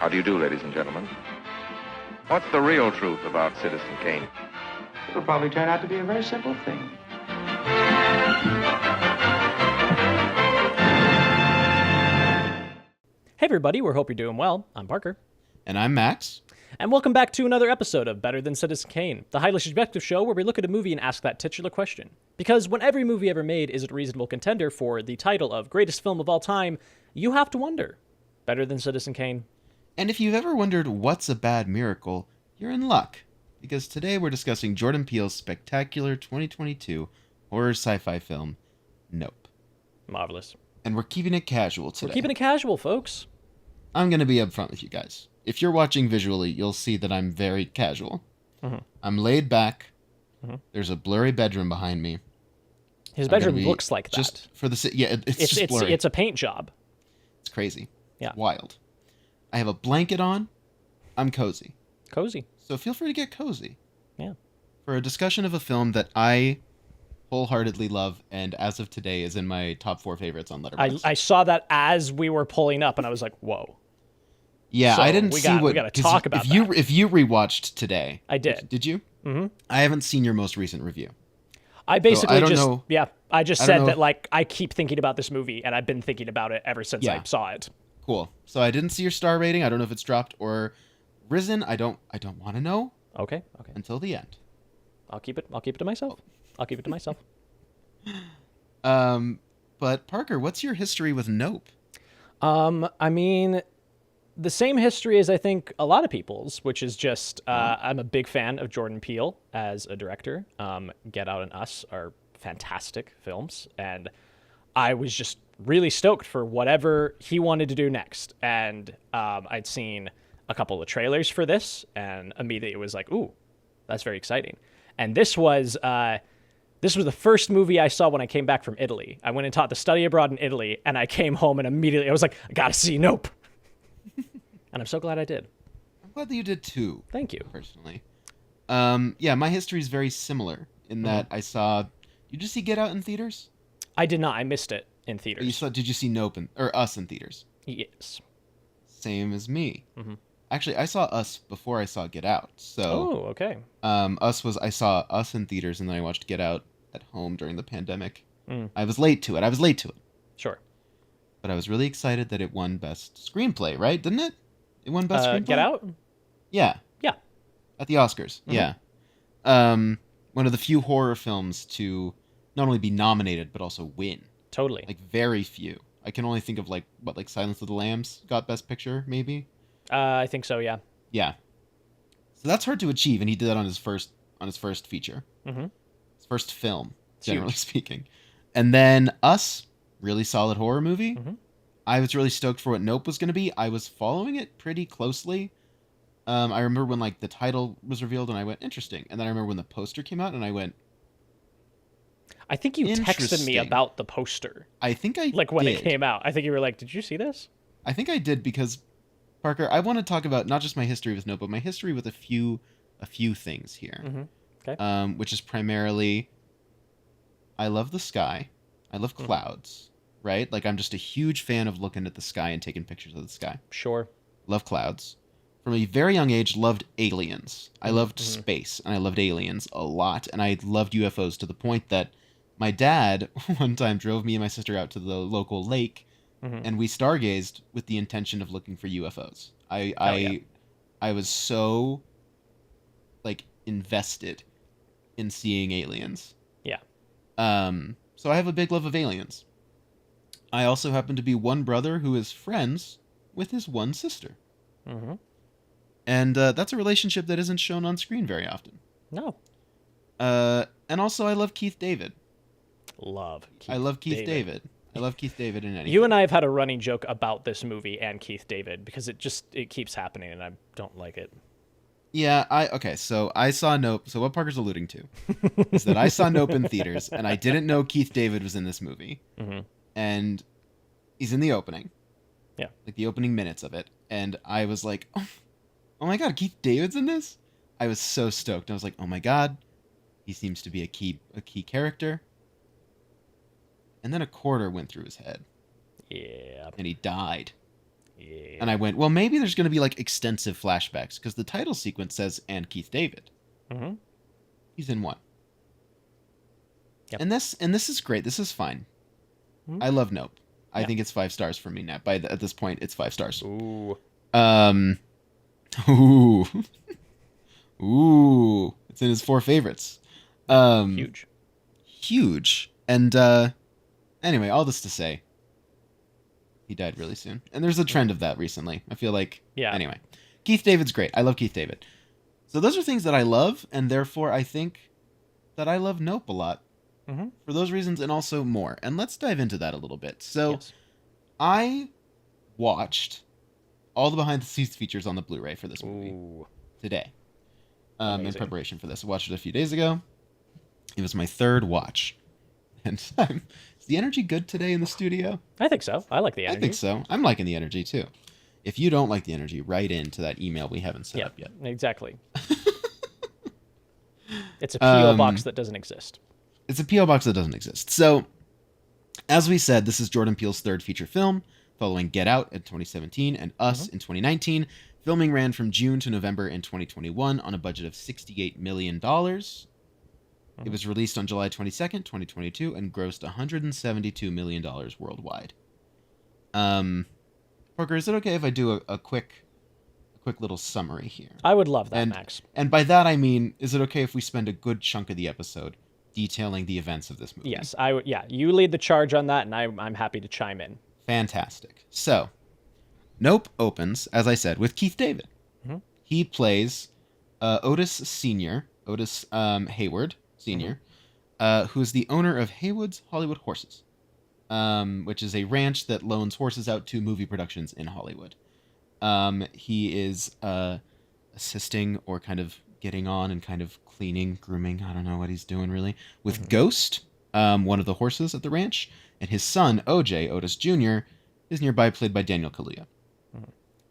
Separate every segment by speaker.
Speaker 1: How do you do, ladies and gentlemen? What's the real truth about Citizen Kane?
Speaker 2: It'll probably turn out to be a very simple thing.
Speaker 3: Hey everybody, we hope you're doing well. I'm Parker.
Speaker 4: And I'm Max.
Speaker 3: And welcome back to another episode of Better Than Citizen Kane, the highly subjective show where we look at a movie and ask that titular question. Because when every movie ever made is a reasonable contender for the title of greatest film of all time, you have to wonder, better than Citizen Kane?
Speaker 4: And if you've ever wondered what's a bad miracle, you're in luck. Because today we're discussing Jordan Peele's spectacular 2022 horror sci-fi film, Nope.
Speaker 3: Marvelous.
Speaker 4: And we're keeping it casual today.
Speaker 3: We're keeping it casual, folks.
Speaker 4: I'm going to be upfront with you guys. If you're watching visually, you'll see that I'm very casual.
Speaker 3: Mm-hmm.
Speaker 4: I'm laid back.
Speaker 3: Mm-hmm.
Speaker 4: There's a blurry bedroom behind me.
Speaker 3: His bedroom looks like that.
Speaker 4: Just for the it's just blurry.
Speaker 3: It's a paint job.
Speaker 4: It's crazy.
Speaker 3: Yeah.
Speaker 4: It's wild. I have a blanket on. I'm cozy.
Speaker 3: Cozy.
Speaker 4: So feel free to get cozy.
Speaker 3: Yeah.
Speaker 4: For a discussion of a film that I wholeheartedly love, and as of today is in my top 4 favorites on Letterboxd.
Speaker 3: I saw that as we were pulling up, and I was like, whoa.
Speaker 4: Yeah,
Speaker 3: So
Speaker 4: I didn't see what...
Speaker 3: we got to talk about that.
Speaker 4: If you rewatched today...
Speaker 3: I did.
Speaker 4: Did you?
Speaker 3: Mm-hmm.
Speaker 4: I haven't seen your most recent review.
Speaker 3: I basically
Speaker 4: know.
Speaker 3: I just said that, like, I keep thinking about this movie, and I've been thinking about it ever since I saw it.
Speaker 4: Cool. So I didn't see your star rating. I don't know if it's dropped or risen. I don't want to know.
Speaker 3: Okay.
Speaker 4: Until the end.
Speaker 3: I'll keep it to myself.
Speaker 4: But Parker, what's your history with Nope?
Speaker 3: I mean, the same history as I think a lot of people's, which is just I'm a big fan of Jordan Peele as a director. Get Out and Us are fantastic films, and I was just really stoked for whatever he wanted to do next. And I'd seen a couple of trailers for this, and immediately it was like, ooh, that's very exciting. And this was the first movie I saw when I came back from Italy. I went and taught the study abroad in Italy, and I came home and immediately I was like, I gotta see Nope. And I'm so glad I did.
Speaker 4: I'm glad that you did too.
Speaker 3: Thank you.
Speaker 4: Personally. Yeah, my history is very similar in that I saw... Did you see Get Out in theaters?
Speaker 3: I did not. I missed it in theaters.
Speaker 4: Did you see Nope or Us in theaters?
Speaker 3: Yes.
Speaker 4: Same as me.
Speaker 3: Mm-hmm.
Speaker 4: Actually, I saw Us before I saw Get Out. So,
Speaker 3: okay.
Speaker 4: I saw Us in theaters, and then I watched Get Out at home during the pandemic.
Speaker 3: Mm.
Speaker 4: I was late to it.
Speaker 3: Sure.
Speaker 4: But I was really excited that it won Best Screenplay, right? Didn't it? It won Best Screenplay?
Speaker 3: Get Out?
Speaker 4: Yeah.
Speaker 3: Yeah.
Speaker 4: At the Oscars,
Speaker 3: Mm-hmm.
Speaker 4: yeah. One of the few horror films to not only be nominated, but also win.
Speaker 3: Totally.
Speaker 4: Like, very few. I can only think of, like Silence of the Lambs got Best Picture, maybe?
Speaker 3: I think so, yeah.
Speaker 4: Yeah. So that's hard to achieve, and he did that on his first feature.
Speaker 3: Mm-hmm.
Speaker 4: His first film, generally speaking. And then Us, really solid horror movie.
Speaker 3: Mm-hmm.
Speaker 4: I was really stoked for what Nope was going to be. I was following it pretty closely. I remember when, like, the title was revealed, and I went, interesting. And then I remember when the poster came out, and I went,
Speaker 3: I think you texted me about the poster.
Speaker 4: I think I
Speaker 3: Like, when
Speaker 4: did.
Speaker 3: it came out. I think you were like, did you see this?
Speaker 4: I think I did because, Parker, I want to talk about not just my history with Nope, but my history with a few things here.
Speaker 3: Mm-hmm. Okay.
Speaker 4: Which is primarily, I love the sky. I love clouds, right? Like, I'm just a huge fan of looking at the sky and taking pictures of the sky.
Speaker 3: Sure.
Speaker 4: Love clouds. From a very young age, loved aliens. I loved space, and I loved aliens a lot, and I loved UFOs to the point that my dad one time drove me and my sister out to the local lake, and we stargazed with the intention of looking for UFOs. I was so, like, invested in seeing aliens.
Speaker 3: Yeah.
Speaker 4: So I have a big love of aliens. I also happen to be one brother who is friends with his one sister.
Speaker 3: Mm-hmm.
Speaker 4: And that's a relationship that isn't shown on screen very often.
Speaker 3: No.
Speaker 4: And also, I love Keith David.
Speaker 3: I love
Speaker 4: Keith David. I love Keith David in anything.
Speaker 3: You and I have had a running joke about this movie and Keith David because it keeps happening and I don't like it.
Speaker 4: Yeah, so I saw Nope. So what Parker's alluding to is that I saw Nope in theaters, and I didn't know Keith David was in this movie.
Speaker 3: Mm-hmm.
Speaker 4: And he's in the opening.
Speaker 3: Yeah.
Speaker 4: Like, the opening minutes of it. And I was like, oh my god, Keith David's in this? I was so stoked. I was like, oh my god, he seems to be a key character. And then a quarter went through his head.
Speaker 3: Yeah.
Speaker 4: And he died.
Speaker 3: Yeah.
Speaker 4: And I went, well, maybe there's going to be like extensive flashbacks because the title sequence says and Keith David.
Speaker 3: Mm-hmm.
Speaker 4: He's in one.
Speaker 3: Yep.
Speaker 4: And this is great. This is fine.
Speaker 3: Mm-hmm.
Speaker 4: I love Nope. I
Speaker 3: Yeah.
Speaker 4: think it's 5 stars for me now. At this point, it's 5 stars.
Speaker 3: Ooh.
Speaker 4: Ooh. Ooh. It's in his 4 favorites.
Speaker 3: Huge.
Speaker 4: Huge. And anyway, all this to say, he died really soon. And there's a trend of that recently. I feel like.
Speaker 3: Yeah.
Speaker 4: Anyway, Keith David's great. I love Keith David. So those are things that I love, and therefore I think that I love Nope a lot.
Speaker 3: Mm-hmm.
Speaker 4: For those reasons and also more. And let's dive into that a little bit. So
Speaker 3: Yes.
Speaker 4: I watched all the behind-the-scenes features on the Blu-ray for this movie
Speaker 3: Ooh.
Speaker 4: today. In
Speaker 3: Amazing.
Speaker 4: preparation for this. I watched it a few days ago. It was my 3rd watch. And is the energy good today in the studio?
Speaker 3: I think so. I like the energy.
Speaker 4: I think so. I'm liking the energy too. If you don't like the energy, write into that email we haven't set up yet.
Speaker 3: Exactly. It's a P.O. box that doesn't exist.
Speaker 4: It's a P.O. box that doesn't exist. So, as we said, this is Jordan Peele's 3rd feature film, following Get Out in 2017 and Us in 2019. Filming ran from June to November in 2021 on a budget of $68 million. It was released on July 22nd, 2022, and grossed $172 million worldwide. Parker, is it okay if I do a quick little summary here?
Speaker 3: I would love that, Max.
Speaker 4: And by that I mean, is it okay if we spend a good chunk of the episode detailing the events of this movie?
Speaker 3: Yes, I would. Yeah, you lead the charge on that, and I'm happy to chime in.
Speaker 4: Fantastic. So, Nope opens, as I said, with Keith David.
Speaker 3: Mm-hmm.
Speaker 4: He plays Otis Hayward Sr., who is the owner of Haywood's Hollywood Horses, which is a ranch that loans horses out to movie productions in Hollywood. He is assisting or kind of getting on and kind of cleaning, grooming, I don't know what he's doing really, with Ghost, one of the horses at the ranch, and his son, OJ, Otis Jr., is nearby, played by Daniel Kaluuya.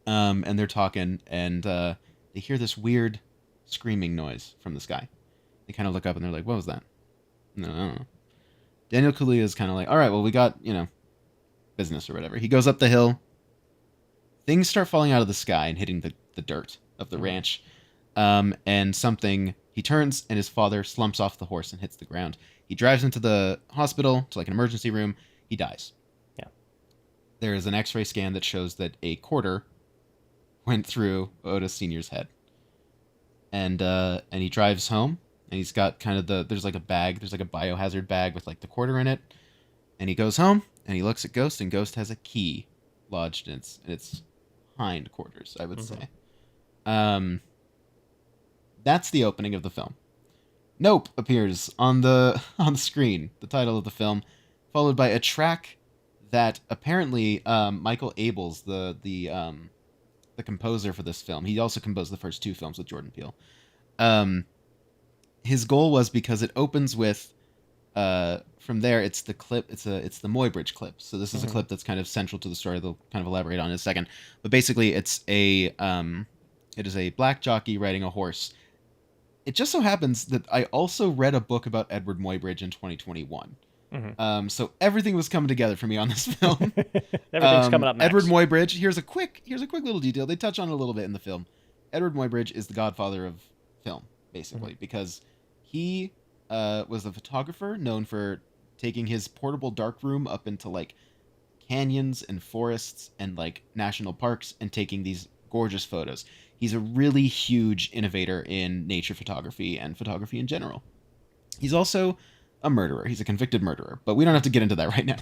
Speaker 4: And they're talking, and they hear this weird screaming noise from the sky. They kind of look up, and they're like, what was that? No, I don't know. Daniel Kaluuya is kind of like, all right, well, we got, business or whatever. He goes up the hill. Things start falling out of the sky and hitting the dirt of the ranch. And he turns, and his father slumps off the horse and hits the ground. He drives into the hospital, to like an emergency room. He dies.
Speaker 3: Yeah.
Speaker 4: There is an x-ray scan that shows that a quarter went through Otis Sr.'s head. And he drives home, and he's got kind of there's like a biohazard bag with like the quarter in it. And he goes home, and he looks at Ghost, and Ghost has a key lodged in its hind quarters, I would say. That's the opening of the film. Nope appears on the screen, the title of the film, followed by a track that apparently Michael Abels, the composer for this film, he also composed the first 2 films with Jordan Peele. His goal was, because it opens with from there, it's the clip, it's the Muybridge clip. So this is a clip that's kind of central to the story. They'll kind of elaborate on in a second. But basically, it is a black jockey riding a horse. It just so happens that I also read a book about Edward Muybridge in 2021. So everything was coming together for me on this film.
Speaker 3: Everything's coming up next.
Speaker 4: Edward Muybridge. Here's a quick little detail. They touch on it a little bit in the film. Edward Muybridge is the godfather of film, basically, because he was a photographer known for taking his portable darkroom up into like canyons and forests and like national parks and taking these gorgeous photos. He's a really huge innovator in nature photography and photography in general. He's also a murderer. He's a convicted murderer, but we don't have to get into that right now.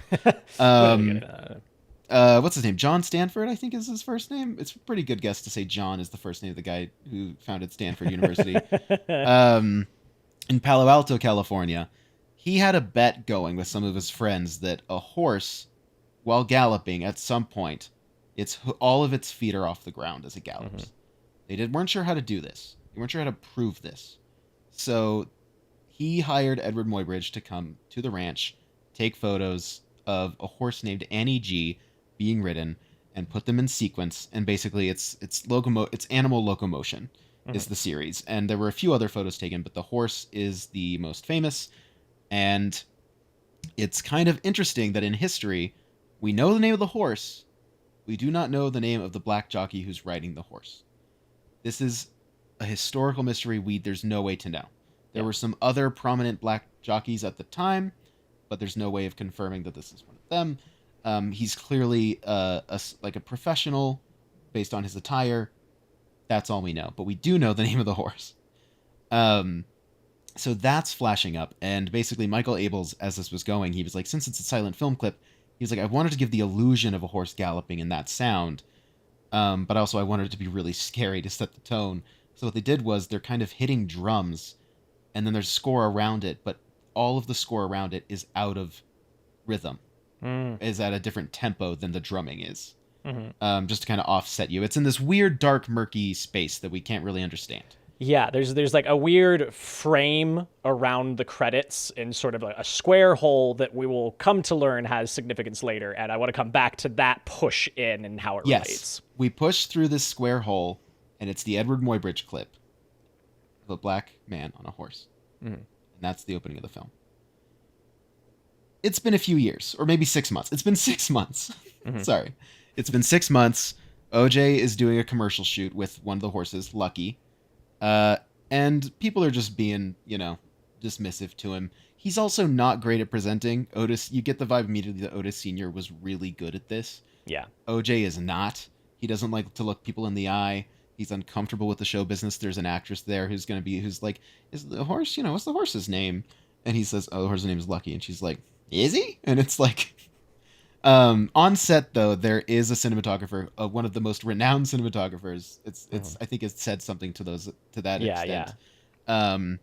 Speaker 4: What's his name? John Stanford, I think is his first name. It's a pretty good guess to say John is the first name of the guy who founded Stanford University. In Palo Alto, California, he had a bet going with some of his friends that a horse, while galloping, at some point, all of its feet are off the ground as it gallops. They weren't sure how to do this. They weren't sure how to prove this. So he hired Edward Muybridge to come to the ranch, take photos of a horse named Annie G being ridden, and put them in sequence. And basically, it's animal locomotion is the series. And there were a few other photos taken, but the horse is the most famous. And it's kind of interesting that in history, we know the name of the horse, We do not know the name of the black jockey who's riding the horse. This is a historical mystery there's no way to know. There were some other prominent black jockeys at the time, but there's no way of confirming that this is one of them. He's clearly like a professional based on his attire. That's all we know. But we do know the name of the horse. So that's flashing up. And basically Michael Abels, as this was going, he was like, since it's a silent film clip, he was like, I wanted to give the illusion of a horse galloping in that sound. But also I wanted it to be really scary to set the tone. So what they did was they're kind of hitting drums, and then there's score around it, but all of the score around it is out of rhythm, is at a different tempo than the drumming is, just to kind of offset you. It's in this weird, dark, murky space that we can't really understand.
Speaker 3: Yeah, there's like a weird frame around the credits in sort of like a square hole that we will come to learn has significance later, and I want to come back to that push in and how it relates.
Speaker 4: We push through this square hole, and it's the Edward Muybridge clip of a black man on a horse. And that's the opening of the film. It's been a few years, or maybe 6 months. It's been 6 months. Sorry. It's been 6 months. OJ is doing a commercial shoot with one of the horses, Lucky. And people are just being, dismissive to him. He's also not great at presenting. Otis, you get the vibe immediately that Otis Sr. was really good at this.
Speaker 3: Yeah.
Speaker 4: OJ is not. He doesn't like to look people in the eye. He's uncomfortable with the show business. There's an actress there who's like, is the horse, what's the horse's name? And he says, oh, the horse's name is Lucky. And she's like, is he? And it's like, on set though, there is a cinematographer, one of the most renowned cinematographers. I think it's said something to that extent. Yeah.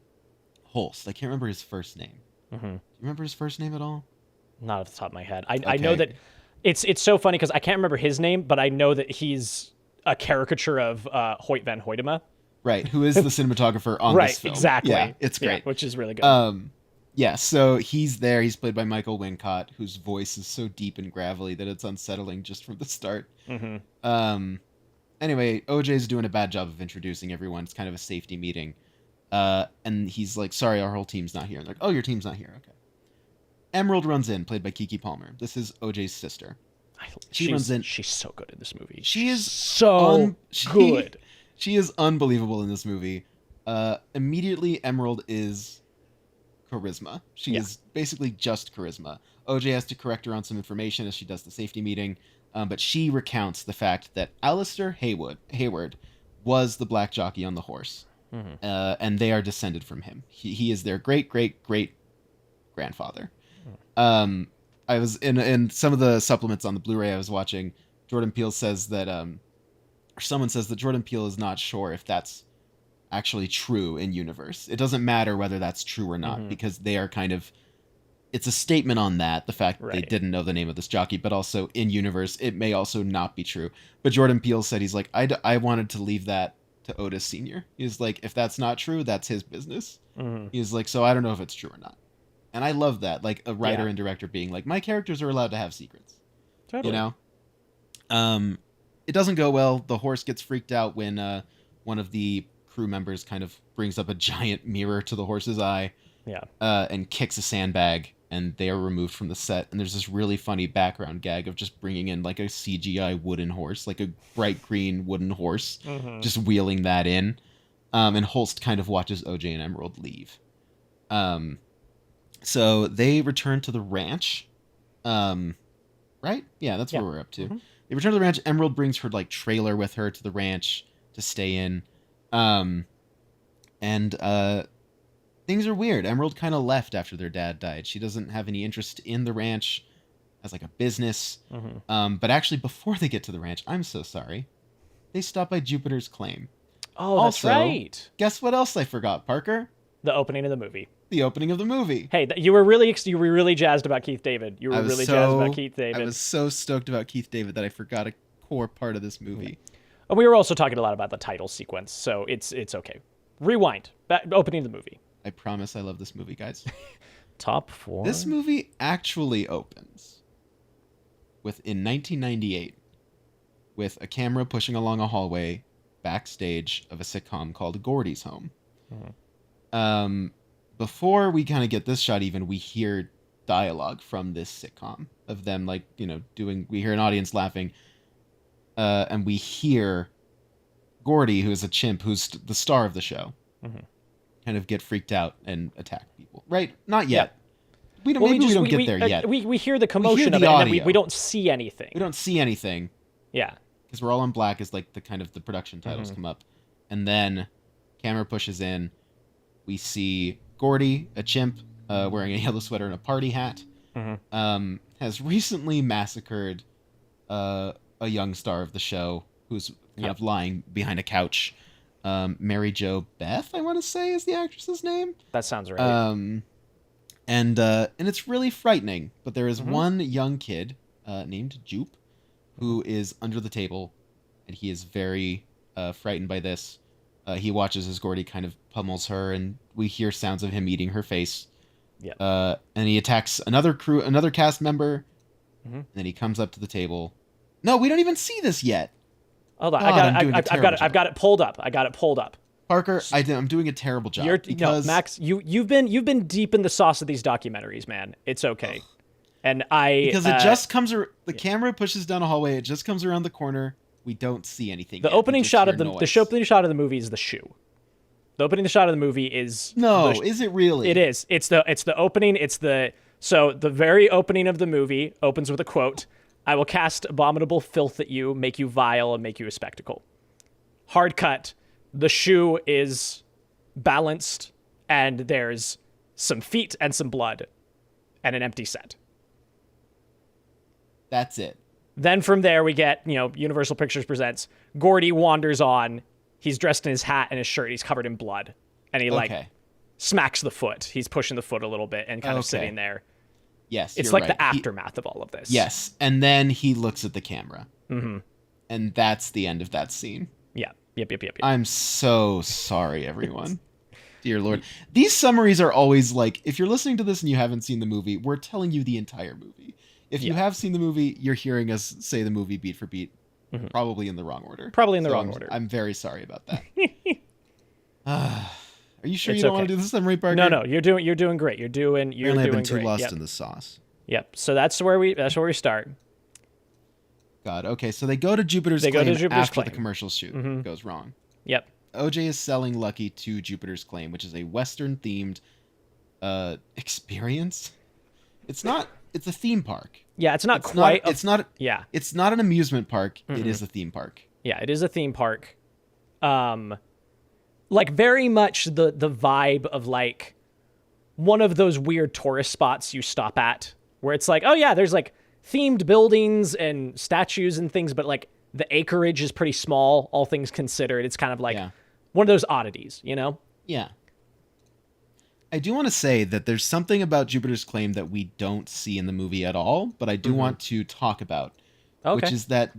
Speaker 4: Holst. I can't remember his first name. Do you remember his first name at all?
Speaker 3: Not off the top of my head. I know that it's so funny because I can't remember his name, but I know that he's a caricature of Hoyt van Hoytema.
Speaker 4: Right, who is the cinematographer on this film. Right,
Speaker 3: exactly.
Speaker 4: Yeah, it's great.
Speaker 3: Yeah, which is really good.
Speaker 4: Yeah, so he's there. He's played by Michael Wincott, whose voice is so deep and gravelly that it's unsettling just from the start. Anyway, OJ's doing a bad job of introducing everyone. It's kind of a safety meeting. And he's like, sorry, our whole team's not here. And they're like, oh, your team's not here. Okay. Emerald runs in, played by Keke Palmer. This is OJ's sister. She runs in.
Speaker 3: She's so good in this movie.
Speaker 4: She is
Speaker 3: so good.
Speaker 4: She is unbelievable in this movie. Immediately, Emerald is charisma. She is basically just charisma. OJ has to correct her on some information as she does the safety meeting, but she recounts the fact that Alistair Hayward was the black jockey on the horse, and they are descended from him. He is their great grandfather. I was in some of the supplements on the Blu-ray I was watching. Jordan Peele says that, or someone says that Jordan Peele is not sure if that's actually true in universe. It doesn't matter whether that's true or not, because they are kind of, it's a statement on that, the fact that they didn't know the name of this jockey, but also in universe, it may also not be true. But Jordan Peele said, he's like, I wanted to leave that to Otis Sr. He's like, if that's not true, that's his business. He's like, so I don't know if it's true or not. And I love that, like a writer and director being like, my characters are allowed to have secrets. Totally. It doesn't go well. The horse gets freaked out when one of the crew members kind of brings up a giant mirror to the horse's eye, and kicks a sandbag, and they are removed from the set. And there's this really funny background gag of just bringing in like a CGI wooden horse, like a bright green wooden horse, just wheeling that in. And Holst kind of watches OJ and Emerald leave. So they return to the ranch, right? Yeah, that's where we're up to. They return to the ranch. Emerald brings her like trailer with her to the ranch to stay in. And things are weird. Emerald kind of left after their dad died. She doesn't have any interest in the ranch as like a business. But actually, before they get to the ranch, I'm so sorry, they stop by Jupiter's Claim.
Speaker 3: Oh, that's right.
Speaker 4: Guess what else I forgot, Parker?
Speaker 3: The opening of the movie.
Speaker 4: The opening of the movie.
Speaker 3: Hey, you were really jazzed about Keith David. You were really jazzed about Keith David.
Speaker 4: I was so stoked about Keith David that I forgot a core part of this movie.
Speaker 3: We were also talking a lot about the title sequence, so it's okay. Rewind. Opening of the movie.
Speaker 4: I promise I love this movie, guys.
Speaker 3: Top 4.
Speaker 4: This movie actually opens in 1998 with a camera pushing along a hallway backstage of a sitcom called Gordy's Home. Before we kind of get this shot even, we hear dialogue from this sitcom of them we hear an audience laughing. and we hear Gordy, who is a chimp, who's the star of the show, kind of get freaked out and attack people. Right? Not yet. We don't. Maybe we don't get there yet.
Speaker 3: We hear the commotion of it, and then we don't see anything.
Speaker 4: We don't see anything.
Speaker 3: Yeah.
Speaker 4: Because we're all in black as like the production titles come up, and then camera pushes in. We see Gordy, a chimp, wearing a yellow sweater and a party hat, has recently massacred a young star of the show who's kind of lying behind a couch. Mary Jo Beth, I want to say, is the actress's name.
Speaker 3: That sounds right.
Speaker 4: And it's really frightening. But there is one young kid named Jupe who is under the table, and he is very frightened by this. He watches as Gordy kind of pummels her, and we hear sounds of him eating her face. Yeah. And he attacks another cast member, and then he comes up to the table. No, we don't even see this yet.
Speaker 3: Hold on, I've got it pulled up.
Speaker 4: Parker, I'm doing a terrible job.
Speaker 3: Max, you've been deep in the sauce of these documentaries, man. It's okay. And because
Speaker 4: it just comes. The camera pushes down a hallway. It just comes around the corner. We don't see anything.
Speaker 3: The opening shot of the opening shot of the movie is the shoe. The opening shot of the movie is
Speaker 4: is it really?
Speaker 3: It is. It's the opening. So the very opening of the movie opens with a quote: "I will cast abominable filth at you, make you vile, and make you a spectacle." Hard cut. The shoe is balanced, and there's some feet and some blood, and an empty set.
Speaker 4: That's it.
Speaker 3: Then from there we get, Universal Pictures presents Gordy wanders on. He's dressed in his hat and his shirt. He's covered in blood, and he smacks the foot. He's pushing the foot a little bit and kind of sitting there.
Speaker 4: Yes,
Speaker 3: it's like the aftermath of all of this.
Speaker 4: Yes, and then he looks at the camera, and that's the end of that scene.
Speaker 3: Yeah. Yep.
Speaker 4: I'm so sorry, everyone. Dear Lord, these summaries are always like, if you're listening to this and you haven't seen the movie, we're telling you the entire movie. If you have seen the movie, you're hearing us say the movie beat for beat, probably in the wrong order. I'm very sorry about that. Are you sure you don't want to do the summary, Parker?
Speaker 3: No, you're doing great. You're doing great.
Speaker 4: I've been too lost in the sauce.
Speaker 3: Yep. So that's where we start.
Speaker 4: God. Okay. So they go to Jupiter's Claim after the commercial shoot goes wrong.
Speaker 3: Yep.
Speaker 4: OJ is selling Lucky to Jupiter's Claim, which is a Western-themed experience. It's a theme park.
Speaker 3: Yeah, it's not quite.
Speaker 4: It's not an amusement park. It is a theme park.
Speaker 3: Yeah, it is a theme park. Like very much the vibe of like one of those weird tourist spots you stop at, where it's like, oh yeah, there's like themed buildings and statues and things, but like the acreage is pretty small, all things considered. It's kind of like one of those oddities,
Speaker 4: Yeah. I do want to say that there's something about Jupiter's Claim that we don't see in the movie at all, but I do want to talk about, which is that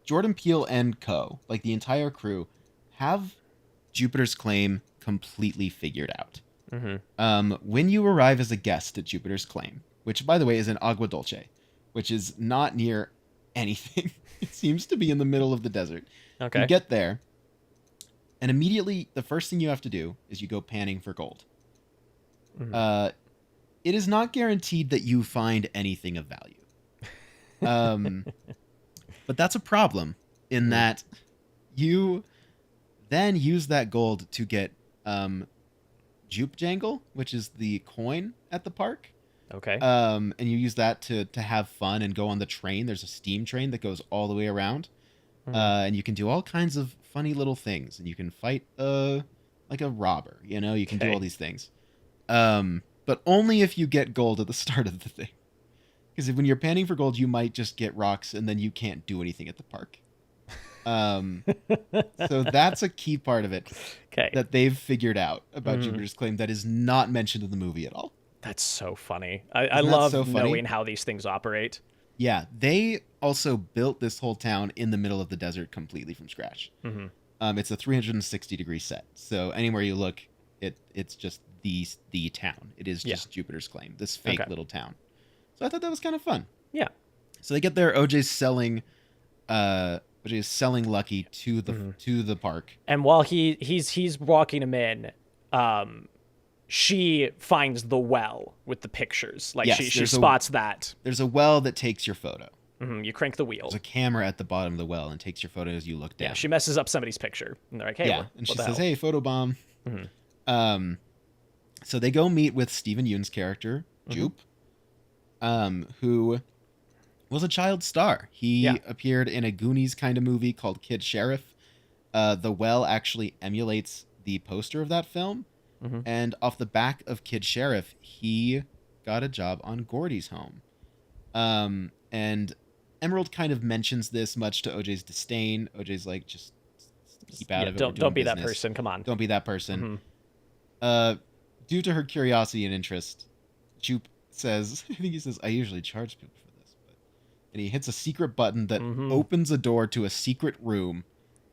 Speaker 4: Jordan Peele and co, like the entire crew, have Jupiter's Claim completely figured out. When you arrive as a guest at Jupiter's Claim, which, by the way, is in Agua Dulce, which is not near anything. It seems to be in the middle of the desert. Okay. You get there, and immediately the first thing you have to do is you go panning for gold. It is not guaranteed that you find anything of value. But that's a problem in that you then use that gold to get Jupe Jangle, which is the coin at the park.
Speaker 3: Okay.
Speaker 4: And you use that to have fun and go on the train. There's a steam train that goes all the way around. And you can do all kinds of funny little things. And you can fight like a robber, you can do all these things. But only if you get gold at the start of the thing. Because when you're panning for gold, you might just get rocks and then you can't do anything at the park. So that's a key part of it that they've figured out about Jupiter's Claim that is not mentioned in the movie at all.
Speaker 3: That's so funny. I love knowing how these things operate.
Speaker 4: Yeah, they also built this whole town in the middle of the desert completely from scratch. It's a 360-degree set. So anywhere you look, it's just the town. It is just Jupiter's Claim, this fake little town. So I thought that was kind of fun.
Speaker 3: Yeah.
Speaker 4: So they get there. OJ's selling Lucky to the park.
Speaker 3: And while he's walking him in, she finds the well with the pictures. Like she spots that.
Speaker 4: There's a well that takes your photo.
Speaker 3: You crank the wheel.
Speaker 4: There's a camera at the bottom of the well and takes your photo as you look down.
Speaker 3: Yeah, she messes up somebody's picture. And they're like, hey,
Speaker 4: and she says, hey, photobomb. So they go meet with Steven Yeun's character, Jupe, who was a child star. He appeared in a Goonies kind of movie called Kid Sheriff. The Well actually emulates the poster of that film. And off the back of Kid Sheriff, he got a job on Gordy's home. And Emerald kind of mentions this, much to OJ's disdain. OJ's like, just keep out of it.
Speaker 3: Don't be that person. Come on.
Speaker 4: Don't be that person. Due to her curiosity and interest, Jupe says, I think he says, I usually charge people for this. And he hits a secret button that opens a door to a secret room.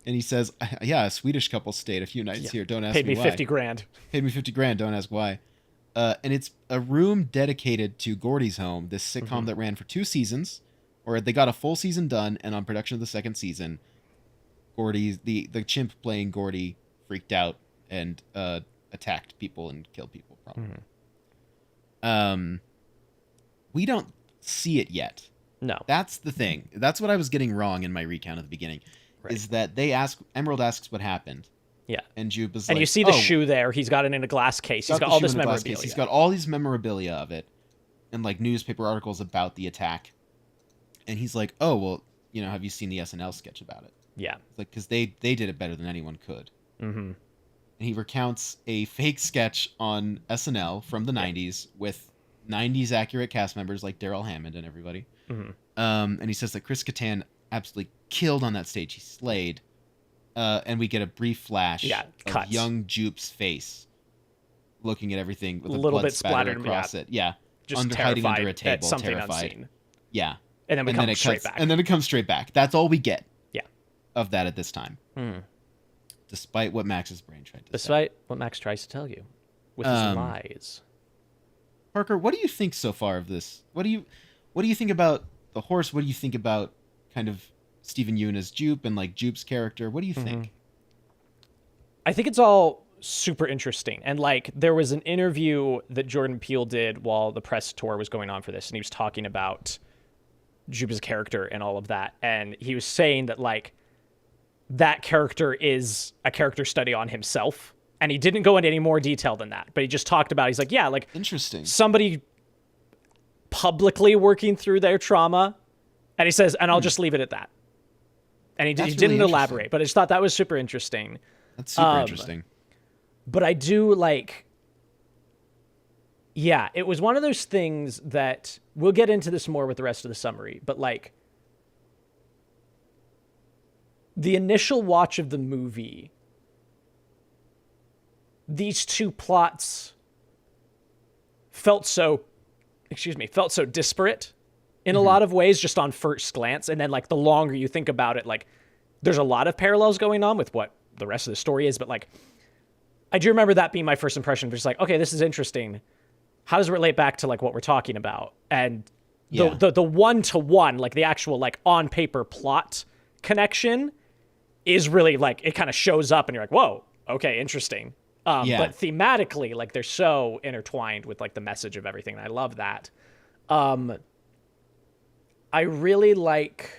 Speaker 4: And he says, yeah, a Swedish couple stayed a few nights here. Don't ask me why.
Speaker 3: Paid me 50 grand.
Speaker 4: Paid me 50 grand. Don't ask why. And it's a room dedicated to Gordy's Home, this sitcom that ran for 2 seasons, or they got a full season done, and on production of the 2nd season, Gordy, the chimp playing Gordy, freaked out and attacked people and killed people, probably. We don't see it yet.
Speaker 3: No.
Speaker 4: That's the thing. That's what I was getting wrong in my recount at the beginning. Right. Is that Emerald asks what happened. Yeah. And Jupe is like,
Speaker 3: you see the shoe there. He's got it in a glass case. He's got all this memorabilia.
Speaker 4: He's got all these memorabilia of it and like newspaper articles about the attack. And he's like, oh, well, have you seen the SNL sketch about it?
Speaker 3: Yeah.
Speaker 4: It's like, because they did it better than anyone could. And he recounts a fake sketch on SNL from the 90s with 90s accurate cast members like Daryl Hammond and everybody. And he says that Chris Kattan absolutely killed on that stage. He slayed. And we get a brief flash of young Jupe's face looking at everything with a little bit splattered across it. Yeah.
Speaker 3: Just
Speaker 4: hiding under a table,
Speaker 3: something
Speaker 4: terrified.
Speaker 3: Unseen.
Speaker 4: Yeah.
Speaker 3: And then it straight back.
Speaker 4: And then it comes straight back. That's all we get.
Speaker 3: Yeah.
Speaker 4: Of that at this time. Despite what Max's brain tried to say.
Speaker 3: Despite what Max tries to tell you with his lies.
Speaker 4: Parker, what do you think so far of this? What do you think about the horse? What do you think about kind of Steven Yeun as Jupe and like Jupe's character? What do you think?
Speaker 3: I think it's all super interesting. And like there was an interview that Jordan Peele did while the press tour was going on for this, and he was talking about Jupe's character and all of that. And he was saying that like that character is a character study on himself. And he didn't go into any more detail than that, but he just talked about, he's like, yeah, like
Speaker 4: interesting.
Speaker 3: Somebody publicly working through their trauma. And he says, and I'll just leave it at that. And he didn't elaborate, but I just thought that was super interesting.
Speaker 4: That's super interesting.
Speaker 3: But I do like, yeah, it was one of those things that we'll get into this more with the rest of the summary, but like the initial watch of the movie, these two plots felt so disparate in a lot of ways, just on first glance. And then like the longer you think about it, like there's a lot of parallels going on with what the rest of the story is. But like, I do remember that being my first impression. Just like, okay, this is interesting. How does it relate back to like what we're talking about? And the one-to-one, like the actual like on paper plot connection is really like, it kind of shows up and you're like, whoa, okay, interesting. But thematically, like they're so intertwined with like the message of everything. And I love that. I really like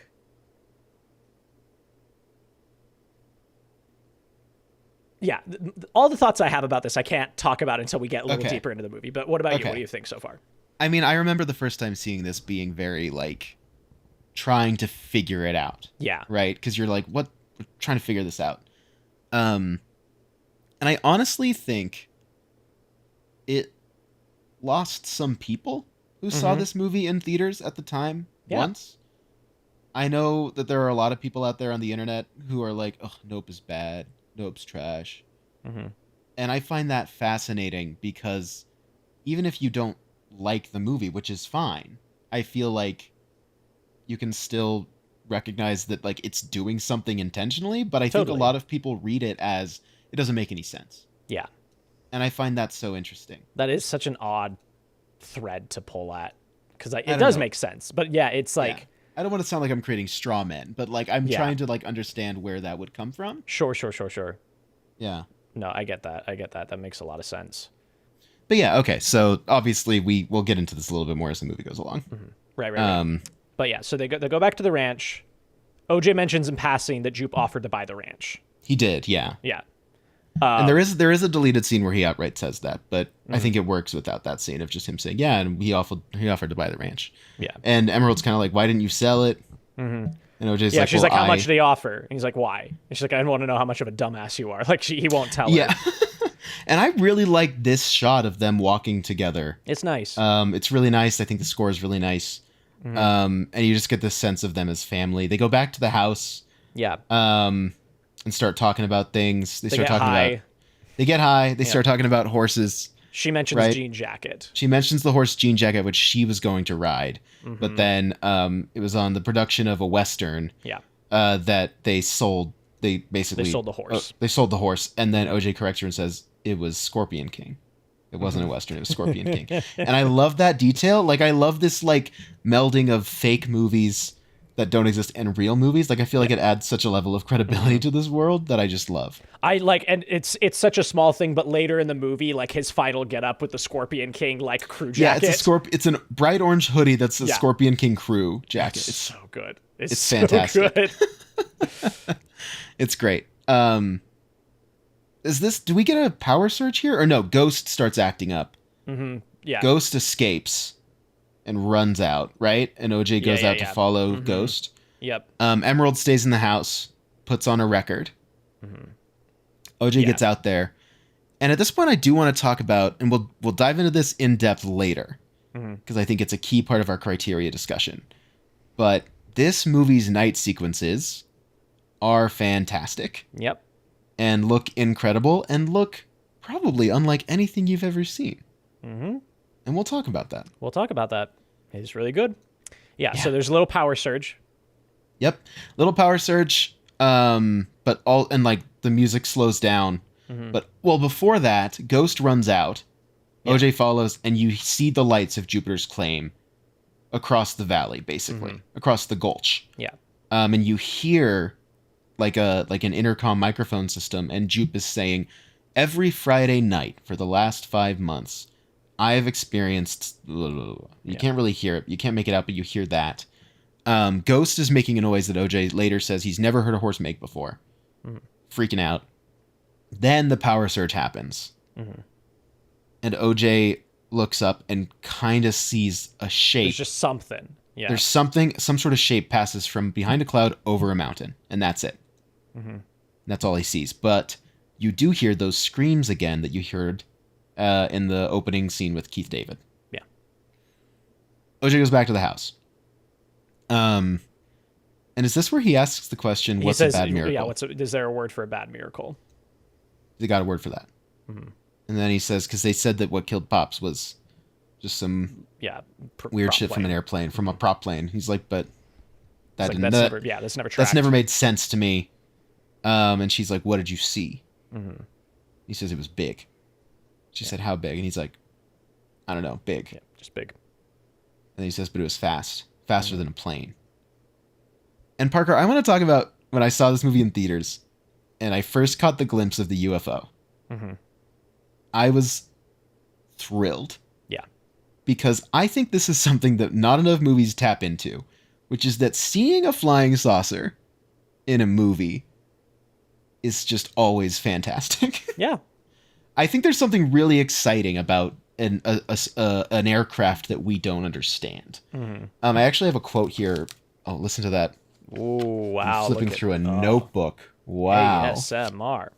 Speaker 3: all the thoughts I have about this, I can't talk about until we get a little deeper into the movie. But what about you? What do you think so far?
Speaker 4: I mean, I remember the first time seeing this being very like trying to figure it out.
Speaker 3: Yeah.
Speaker 4: Right? Because you're like, what? We're trying to figure this out. And I honestly think it lost some people who saw this movie in theaters at the time once. I know that there are a lot of people out there on the internet who are like, oh, Nope is bad. Nope's trash. And I find that fascinating because even if you don't like the movie, which is fine, I feel like you can still recognize that like it's doing something intentionally, but I think a lot of people read it as it doesn't make any sense.
Speaker 3: Yeah.
Speaker 4: And I find that so interesting.
Speaker 3: That is such an odd thread to pull at because it does make sense. But yeah, it's like... Yeah.
Speaker 4: I don't want to sound like I'm creating straw men, but like I'm trying to like understand where that would come from.
Speaker 3: Sure.
Speaker 4: Yeah.
Speaker 3: No, I get that. That makes a lot of sense.
Speaker 4: But yeah, okay. So obviously we'll get into this a little bit more as the movie goes along.
Speaker 3: Right. But yeah, so they go back to the ranch. OJ mentions in passing that Jupe offered to buy the ranch.
Speaker 4: He did, yeah.
Speaker 3: Yeah.
Speaker 4: And there is a deleted scene where he outright says that, but I think it works without that scene of just him saying, yeah, and he offered to buy the ranch.
Speaker 3: Yeah.
Speaker 4: And Emerald's kind of like, why didn't you sell it?
Speaker 3: Mm-hmm.
Speaker 4: And OJ's
Speaker 3: yeah,
Speaker 4: like,
Speaker 3: she's
Speaker 4: well,
Speaker 3: like, how much did they offer? And he's like, why? And she's like, I want to know how much of a dumbass you are. Like, he won't tell her.
Speaker 4: Yeah. And I really like this shot of them walking together.
Speaker 3: It's nice.
Speaker 4: It's really nice. I think the score is really nice. And you just get this sense of them as family. They go back to the house.
Speaker 3: Yeah.
Speaker 4: And start talking about things. They start
Speaker 3: get
Speaker 4: talking
Speaker 3: high.
Speaker 4: about. They get high. They start talking about horses.
Speaker 3: She mentions
Speaker 4: right?
Speaker 3: jean jacket.
Speaker 4: She mentions the horse jean jacket, which she was going to ride, but then it was on the production of a Western.
Speaker 3: Yeah.
Speaker 4: That they sold. They basically
Speaker 3: sold the horse.
Speaker 4: They sold the horse, and then OJ corrects her and says it was Scorpion King. It wasn't a Western. It was Scorpion King. And I love that detail. Like, I love this like melding of fake movies that don't exist and real movies. Like, I feel like it adds such a level of credibility to this world that I just love.
Speaker 3: I like, and it's such a small thing, but later in the movie, like his final get up with the Scorpion King like crew jacket.
Speaker 4: Yeah, it's a bright orange hoodie that's a Scorpion King crew jacket.
Speaker 3: It's so good.
Speaker 4: It's
Speaker 3: so
Speaker 4: fantastic.
Speaker 3: Good.
Speaker 4: It's great. Do we get a power surge here? Or no, Ghost starts acting up.
Speaker 3: Mm-hmm. Yeah.
Speaker 4: Ghost escapes and runs out, right? And OJ goes out to follow Ghost.
Speaker 3: Yep.
Speaker 4: Emerald stays in the house, puts on a record. OJ gets out there. And at this point, I do want to talk about, and we'll dive into this in depth later, because I think it's a key part of our criteria discussion. But this movie's night sequences are fantastic.
Speaker 3: Yep.
Speaker 4: And look incredible, and look probably unlike anything you've ever seen.
Speaker 3: Mm-hmm.
Speaker 4: And we'll talk about that.
Speaker 3: We'll talk about that. It's really good. Yeah, so there's a little power surge.
Speaker 4: Yep. Little power surge, but the music slows down. But, well, before that, Ghost runs out. OJ follows, and you see the lights of Jupiter's Claim across the valley, basically. Across the gulch.
Speaker 3: Yeah.
Speaker 4: And you hear like an intercom microphone system, and Jupe is saying, every Friday night for the last 5 months, I have experienced... You can't really hear it. You can't make it out, but you hear that. Ghost is making a noise that OJ later says he's never heard a horse make before. Freaking out. Then the power surge happens. And OJ looks up and kind of sees a shape.
Speaker 3: There's just something. Yeah.
Speaker 4: There's some sort of shape passes from behind a cloud over a mountain, and that's it. That's all he sees. But you do hear those screams again that you heard in the opening scene with Keith David.
Speaker 3: Yeah.
Speaker 4: OJ goes back to the house. And is this where he asks the question, what's a bad miracle?
Speaker 3: Yeah, is there a word for a bad miracle?
Speaker 4: They got a word for that. And then he says, because they said that what killed Pops was just some weird shit from an airplane, from a prop plane. He's like, but that's never tracked. That's never made sense to me. And she's like, what did you see? He says it was big. She said, how big? And he's like, I don't know, big.
Speaker 3: Yeah, just big.
Speaker 4: And he says, but it was faster than a plane. And Parker, I want to talk about when I saw this movie in theaters and I first caught the glimpse of the UFO. I was thrilled.
Speaker 3: Yeah.
Speaker 4: Because I think this is something that not enough movies tap into, which is that seeing a flying saucer in a movie is just always fantastic.
Speaker 3: Yeah.
Speaker 4: I think there's something really exciting about an aircraft that we don't understand. I actually have a quote here. Oh, listen to that.
Speaker 3: Oh, wow.
Speaker 4: I'm flipping through a notebook. Wow.
Speaker 3: ASMR.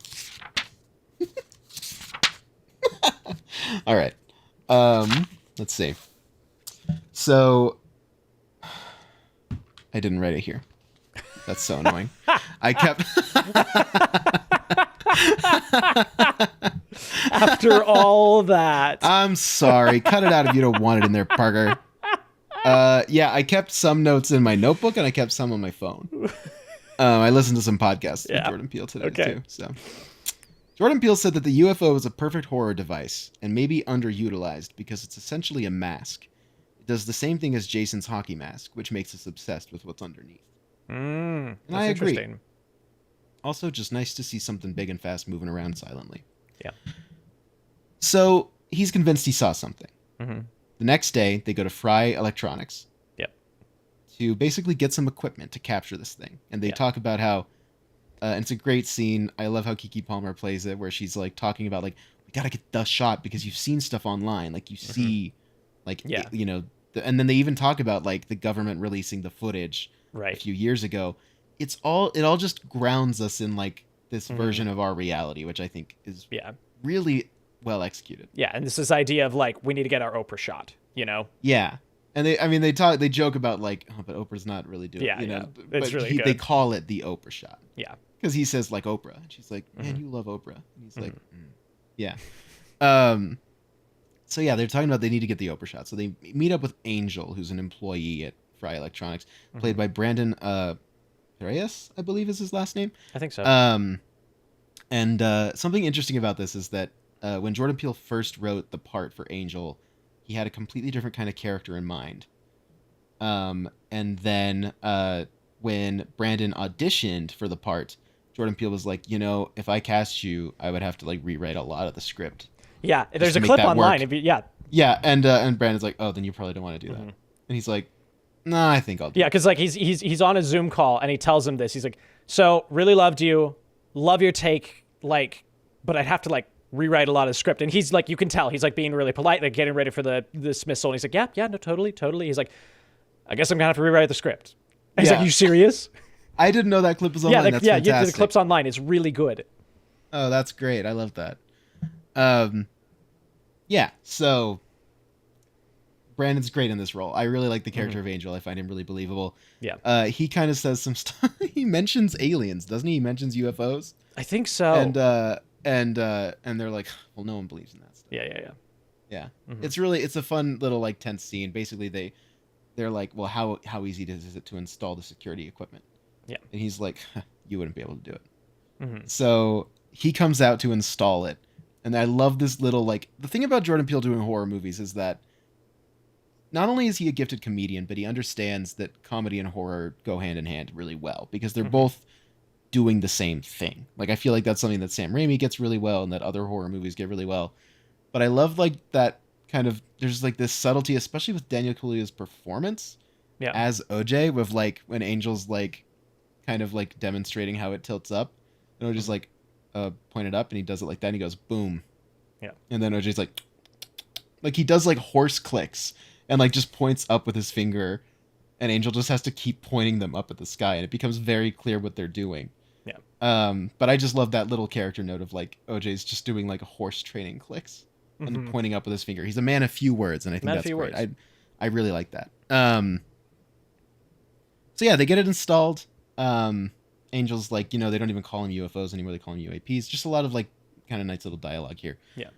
Speaker 4: All right. Let's see. So I didn't write it here. That's so annoying. I kept
Speaker 3: After all that.
Speaker 4: I'm sorry. Cut it out if you don't want it in there, Parker. I kept some notes in my notebook and I kept some on my phone. I listened to some podcasts with Jordan Peele today too. So Jordan Peele said that the UFO is a perfect horror device and may be underutilized because it's essentially a mask. It does the same thing as Jason's hockey mask, which makes us obsessed with what's underneath. And I agree. Also, just nice to see something big and fast moving around silently.
Speaker 3: Yeah.
Speaker 4: So he's convinced he saw something. The next day, they go to Fry Electronics.
Speaker 3: Yep.
Speaker 4: to basically get some equipment to capture this thing. And they talk about how, and it's a great scene. I love how Keke Palmer plays it, where she's like talking about like, we gotta get the shot because you've seen stuff online, like you see, like you know, and then they even talk about like the government releasing the footage a few years ago. It all just grounds us in like this version of our reality, which I think is really well executed.
Speaker 3: Yeah, and this idea of like we need to get our Oprah shot, you know?
Speaker 4: Yeah. And they joke about like, oh, but Oprah's not really doing it, you know.
Speaker 3: It's really good.
Speaker 4: They call it the Oprah shot.
Speaker 3: Yeah.
Speaker 4: Because he says like Oprah. And she's like, man, you love Oprah. And he's like, yeah. So yeah, they're talking about they need to get the Oprah shot. So they meet up with Angel, who's an employee at Fry Electronics, played by Brandon Reyes, I believe is his last name.
Speaker 3: I think so.
Speaker 4: And something interesting about this is that when Jordan Peele first wrote the part for Angel, he had a completely different kind of character in mind. And then when Brandon auditioned for the part, Jordan Peele was like, you know, if I cast you, I would have to like rewrite a lot of the script.
Speaker 3: Yeah, there's a clip online.
Speaker 4: Yeah, and Brandon's like, oh, then you probably don't want to do that. And he's like, nah, I think I'll do it.
Speaker 3: Yeah, because like he's on a Zoom call and he tells him this. He's like, so really loved you, love your take, like, but I'd have to like rewrite a lot of script. And he's like, you can tell he's like being really polite, like getting ready for the dismissal. And he's like, yeah, no, totally. He's like, I guess I'm gonna have to rewrite the script. And he's like, you serious?
Speaker 4: I didn't know that clip was online. That's fantastic.
Speaker 3: The clip's online. It's really good.
Speaker 4: Oh, that's great. I love that. Yeah, so Brandon's great in this role. I really like the character of Angel. I find him really believable.
Speaker 3: Yeah.
Speaker 4: He kind of says some stuff. He mentions aliens, doesn't he? He mentions UFOs.
Speaker 3: I think so.
Speaker 4: And they're like, well, no one believes in that stuff.
Speaker 3: Yeah.
Speaker 4: It's a fun little like tense scene. Basically, they're like, well, how easy is it to install the security equipment?
Speaker 3: Yeah.
Speaker 4: And he's like, you wouldn't be able to do it. So he comes out to install it. And I love this little, like, the thing about Jordan Peele doing horror movies is that not only is he a gifted comedian, but he understands that comedy and horror go hand in hand really well because they're both doing the same thing. Like, I feel like that's something that Sam Raimi gets really well and that other horror movies get really well. But I love, like, that kind of, there's, like, this subtlety, especially with Daniel Kaluuya's performance as OJ, with, like, when Angel's, like, kind of, like, demonstrating how it tilts up. And OJ's like, point it up, and he does it like that, and he goes, boom.
Speaker 3: Yeah.
Speaker 4: And then OJ's like he does, like, horse clicks, and, like, just points up with his finger, and Angel just has to keep pointing them up at the sky, and it becomes very clear what they're doing.
Speaker 3: Yeah.
Speaker 4: But I just love that little character note of, like, OJ's just doing, like, horse training clicks, and pointing up with his finger. He's a man of few words, and I think that's great. I really like that. So, yeah, they get it installed. Angel's like, you know, they don't even call them UFOs anymore. They call them UAPs. Just a lot of, like, kind of nice little dialogue here.
Speaker 3: Yeah.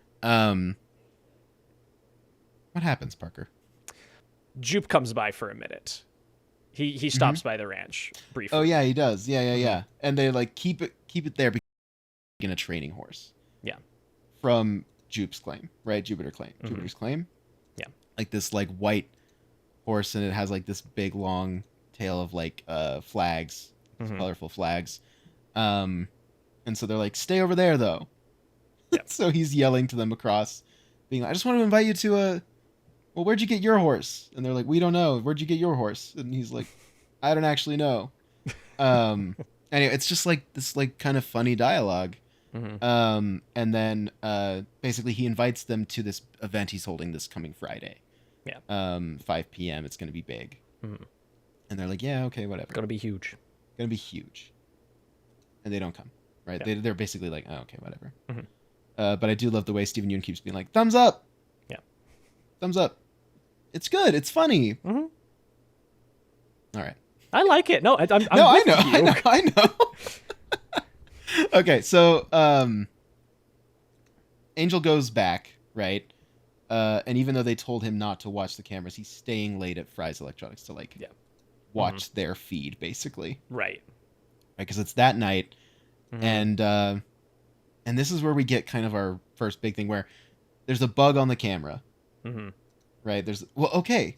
Speaker 4: What happens, Parker?
Speaker 3: Jupe comes by for a minute. He stops by the ranch briefly.
Speaker 4: Oh, yeah, he does. Yeah. And they, like, keep it there because in a training horse.
Speaker 3: Yeah.
Speaker 4: From Jupe's claim, right? Jupiter's claim.
Speaker 3: Yeah. Like
Speaker 4: this, like, white horse, and it has, like, this big, long tail of, like, flags. Colorful flags. And so they're like, stay over there, though. Yep. So he's yelling to them across, being like, I just want to invite you to well, where'd you get your horse? And they're like, we don't know. Where'd you get your horse? And he's like, I don't actually know. Anyway, it's just like this, like, kind of funny dialogue. And then basically he invites them to this event he's holding this coming Friday.
Speaker 3: Yeah.
Speaker 4: 5 p.m. It's going to be big. And they're like, yeah, okay, whatever.
Speaker 3: Gonna be huge.
Speaker 4: Gonna be huge. And they don't come, right? Yeah. They're basically like, oh, okay, whatever. But I do love the way Stephen Yeun keeps being like, thumbs up.
Speaker 3: Yeah.
Speaker 4: Thumbs up. It's good. It's funny. All right.
Speaker 3: I like it. No,
Speaker 4: I know. Okay, so Angel goes back, right? And even though they told him not to watch the cameras, he's staying late at Fry's Electronics to, like, watch their feed, basically.
Speaker 3: Right.
Speaker 4: Because it's that night, and this is where we get kind of our first big thing, where there's a bug on the camera. Right? Okay.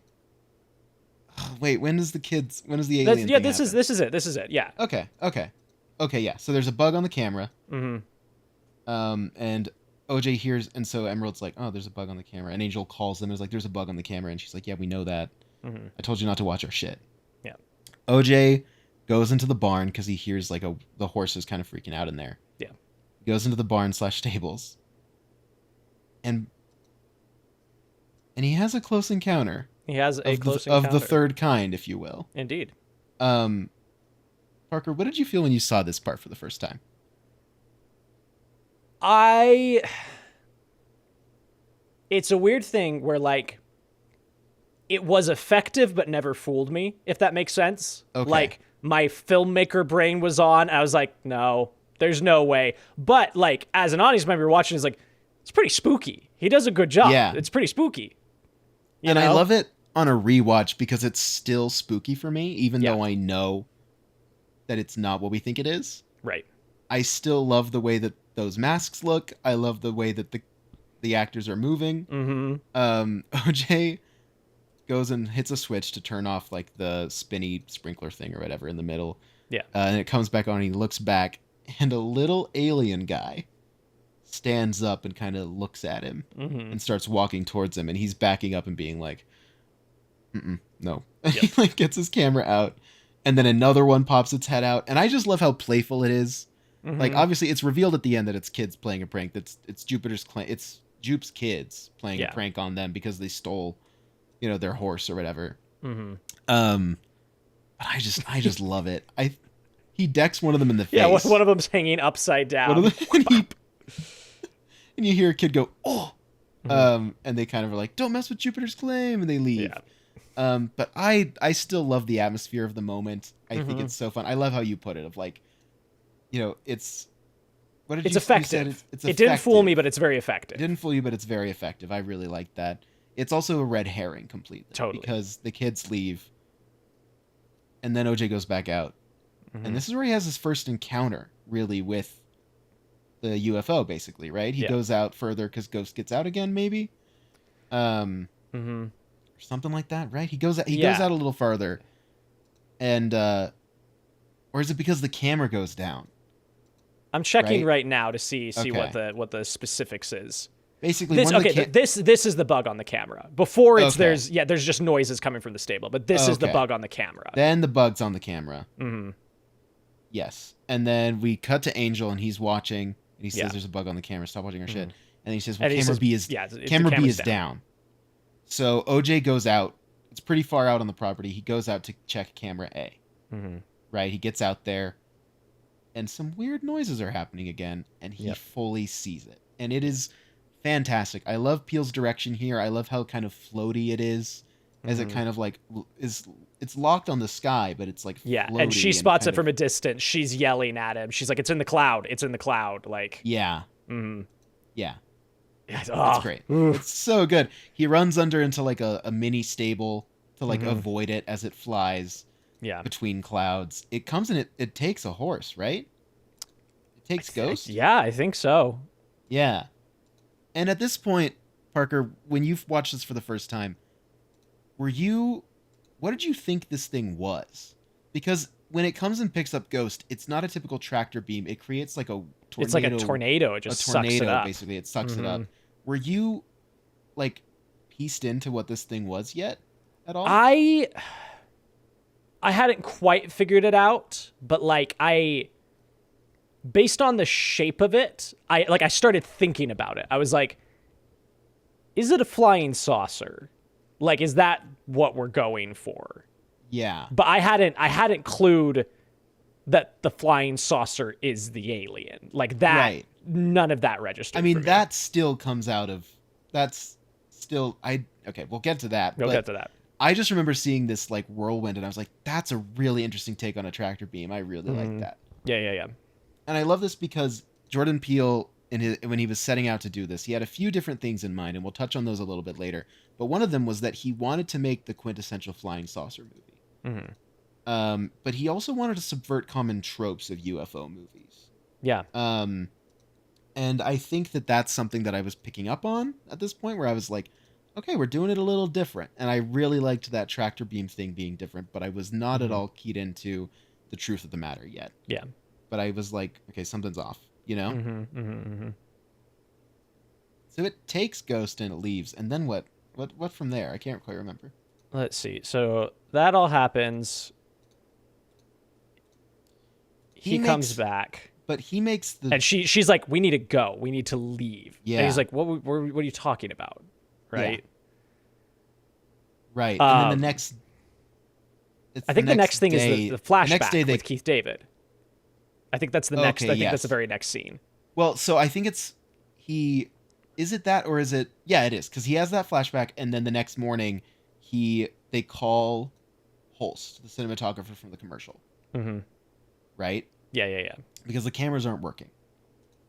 Speaker 4: Wait, when is the alien thing
Speaker 3: this
Speaker 4: happen?
Speaker 3: is it. Yeah.
Speaker 4: Okay, yeah. So there's a bug on the camera. And OJ hears, and so Emerald's like, oh, there's a bug on the camera. And Angel calls them and is like, there's a bug on the camera. And she's like, yeah, we know that. I told you not to watch our shit.
Speaker 3: Yeah.
Speaker 4: OJ goes into the barn because he hears like the horse is kind of freaking out in there.
Speaker 3: Yeah.
Speaker 4: He goes into the barn / stables. And he has a close encounter.
Speaker 3: He has a close
Speaker 4: of
Speaker 3: encounter.
Speaker 4: the third kind, if you will.
Speaker 3: Indeed.
Speaker 4: Parker, what did you feel when you saw this part for the first time?
Speaker 3: It's a weird thing where, like, it was effective but never fooled me, if that makes sense.
Speaker 4: Okay.
Speaker 3: Like, my filmmaker brain was on. I was like, no, there's no way. But, like, as an audience member watching, it's like, it's pretty spooky. He does a good job.
Speaker 4: Yeah.
Speaker 3: It's pretty spooky.
Speaker 4: And I love it on a rewatch because it's still spooky for me, even though I know that it's not what we think it is.
Speaker 3: Right.
Speaker 4: I still love the way that those masks look. I love the way that the actors are moving.
Speaker 3: Mm-hmm.
Speaker 4: OJ goes and hits a switch to turn off like the spinny sprinkler thing or whatever in the middle.
Speaker 3: Yeah.
Speaker 4: And it comes back on and he looks back and a little alien guy stands up and kind of looks at him and starts walking towards him, and he's backing up and being like, no.
Speaker 3: Yep.
Speaker 4: He like gets his camera out, and then another one pops its head out, and I just love how playful it is. Like, obviously it's revealed at the end that it's kids playing a prank. It's Jupe's kids playing a prank on them because they stole, their horse or whatever. But I just love it. He decks one of them in the face.
Speaker 3: Yeah, one of them's hanging upside down.
Speaker 4: And you hear a kid go, oh! And they kind of are like, don't mess with Jupiter's claim, and they leave.
Speaker 3: Yeah.
Speaker 4: But I still love the atmosphere of the moment. I think it's so fun. I love how you put it, of like, it's... What did
Speaker 3: it's
Speaker 4: you
Speaker 3: effective.
Speaker 4: You said it's
Speaker 3: it didn't fool me, but it's very effective.
Speaker 4: It didn't fool you, but it's very effective. I really like that. It's also a red herring completely.
Speaker 3: Totally.
Speaker 4: Because the kids leave, and then OJ goes back out. And this is where he has his first encounter, really, with the UFO, basically, right? He goes out further because Ghost gets out again, maybe? Or something like that, right? He goes out a little farther. And, or is it because the camera goes down?
Speaker 3: I'm checking right now to see
Speaker 4: Okay.
Speaker 3: what the specifics is.
Speaker 4: Basically,
Speaker 3: this is the bug on the camera. Before it's
Speaker 4: Okay.
Speaker 3: there's just noises coming from the stable, but this is the
Speaker 4: Okay.
Speaker 3: bug on the camera.
Speaker 4: Then the bug's on the camera.
Speaker 3: Mm-hmm.
Speaker 4: Yes. And then we cut to Angel, and he's watching, and he says
Speaker 3: Yeah.
Speaker 4: there's a bug on the camera. Stop watching our shit. And then he says,
Speaker 3: And he
Speaker 4: camera
Speaker 3: says-
Speaker 4: B is
Speaker 3: yeah, the
Speaker 4: camera B
Speaker 3: camera's
Speaker 4: is down. So OJ goes out. It's pretty far out on the property. He goes out to check camera A. Right? He gets out there, and some weird noises are happening again, and he fully sees it. And it is fantastic. I love Peele's direction here. I love how kind of floaty it is, as it kind of like it's locked on the sky, but it's like floaty
Speaker 3: and she spots it
Speaker 4: kind
Speaker 3: from a distance. She's yelling at him. She's like, "It's in the cloud. It's in the cloud." Like,
Speaker 4: yeah.
Speaker 3: mm.
Speaker 4: Yeah.
Speaker 3: That's
Speaker 4: That's great. It's so good. He runs under into like a mini stable to like avoid it as it flies between clouds. It comes and it takes a horse, right? It takes Ghost?
Speaker 3: Yeah, I think so.
Speaker 4: Yeah. And at this point, Parker, when you've watched this for the first time, what did you think this thing was? Because when it comes and picks up Ghost, it's not a typical tractor beam. It creates like a tornado.
Speaker 3: It's like a tornado. It just sucks it up.
Speaker 4: Basically. It sucks it up. Were you like pieced into what this thing was yet at all?
Speaker 3: I hadn't quite figured it out, but like based on the shape of it, I started thinking about it. I was like, is it a flying saucer? Like, is that what we're going for?
Speaker 4: Yeah.
Speaker 3: But I hadn't clued that the flying saucer is the alien. Like that,
Speaker 4: Right.
Speaker 3: None of that registered.
Speaker 4: I mean,
Speaker 3: for me.
Speaker 4: that still comes out of... Okay, we'll get to that.
Speaker 3: We'll get to that.
Speaker 4: I just remember seeing this, like, whirlwind, and I was like, that's a really interesting take on a tractor beam. I really like that.
Speaker 3: Yeah.
Speaker 4: And I love this because Jordan Peele, when he was setting out to do this, he had a few different things in mind, and we'll touch on those a little bit later. But one of them was that he wanted to make the quintessential flying saucer movie. But he also wanted to subvert common tropes of UFO movies.
Speaker 3: Yeah.
Speaker 4: And I think that that's something that I was picking up on at this point, where I was like, okay, we're doing it a little different. And I really liked that tractor beam thing being different, but I was not at all keyed into the truth of the matter yet.
Speaker 3: Yeah.
Speaker 4: But I was like, okay, something's off, you know? So it takes Ghost and it leaves. And then what? What from there? I can't quite remember.
Speaker 3: Let's see. So that all happens. he comes back.
Speaker 4: But he makes the...
Speaker 3: And she's like, we need to go. We need to leave.
Speaker 4: Yeah.
Speaker 3: And he's like, what are you talking about? Right?
Speaker 4: Yeah. Right. And then the next...
Speaker 3: I think the next thing is the flashback
Speaker 4: the next day
Speaker 3: with Keith David. I think that's the next... I think that's the very next scene.
Speaker 4: Well, so I think it's... Is it that or is it... Yeah, it is. Because he has that flashback and then the next morning they call Holst, the cinematographer from the commercial.
Speaker 3: Mm-hmm.
Speaker 4: Right?
Speaker 3: Yeah.
Speaker 4: Because the cameras aren't working.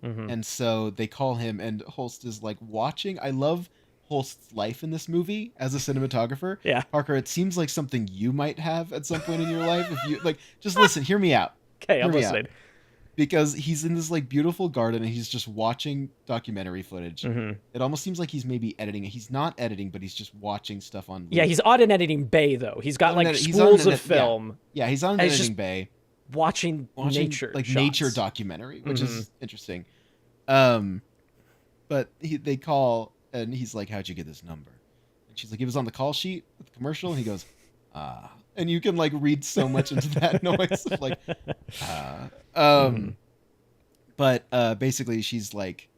Speaker 3: Mm-hmm.
Speaker 4: And so they call him and Holst is like watching. I love Holst's life in this movie as a cinematographer.
Speaker 3: Yeah.
Speaker 4: Parker, it seems like something you might have at some point in your life. If you like, just listen, hear me out.
Speaker 3: Okay, I'm listening.
Speaker 4: Because he's in this like beautiful garden and he's just watching documentary footage.
Speaker 3: Mm-hmm.
Speaker 4: It almost seems like he's maybe editing it. He's not editing, but he's just watching stuff on.
Speaker 3: Yeah, he's on an editing bay though. He's got like spools of film.
Speaker 4: Yeah, he's on an editing bay.
Speaker 3: Watching nature,
Speaker 4: like
Speaker 3: shots.
Speaker 4: Nature documentary, which is interesting. But they call and he's like, "How'd you get this number?" And she's like, "It was on the call sheet with the commercial." And he goes, "Ah," and you can like read so much into that noise of like, But basically, she's like,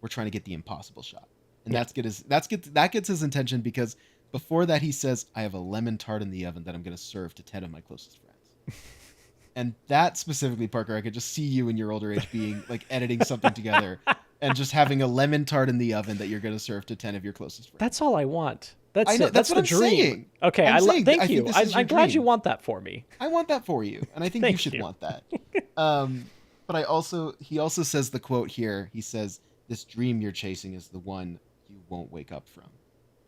Speaker 4: "We're trying to get the impossible shot," and that gets his attention because before that he says, "I have a lemon tart in the oven that I'm going to serve to 10 of my closest friends." And that specifically, Parker, I could just see you in your older age being like editing something together and just having a lemon tart in the oven that you're going to serve to 10 of your closest friends.
Speaker 3: That's all I want. That's
Speaker 4: it.
Speaker 3: That's
Speaker 4: what
Speaker 3: the
Speaker 4: I'm
Speaker 3: dream.
Speaker 4: Saying.
Speaker 3: Okay, thank you. I'm glad you want that for me.
Speaker 4: I want that for you, and I think you should want that. But he also says the quote here. He says, "This dream you're chasing is the one you won't wake up from."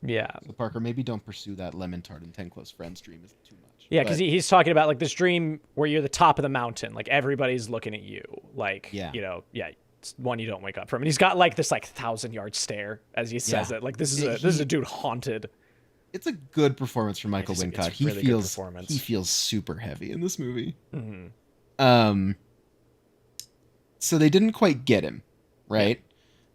Speaker 3: Yeah.
Speaker 4: So Parker, maybe don't pursue that lemon tart and 10 close friends dream is too much.
Speaker 3: Yeah, because he's talking about like this dream where you're the top of the mountain, like everybody's looking at you, like it's one you don't wake up from. And he's got like this like 1,000-yard stare as he says it. Like this is a dude haunted. It's
Speaker 4: a good performance from Michael Wincott. He
Speaker 3: really
Speaker 4: feels super heavy in this movie.
Speaker 3: Mm-hmm.
Speaker 4: So they didn't quite get him, right? Yeah.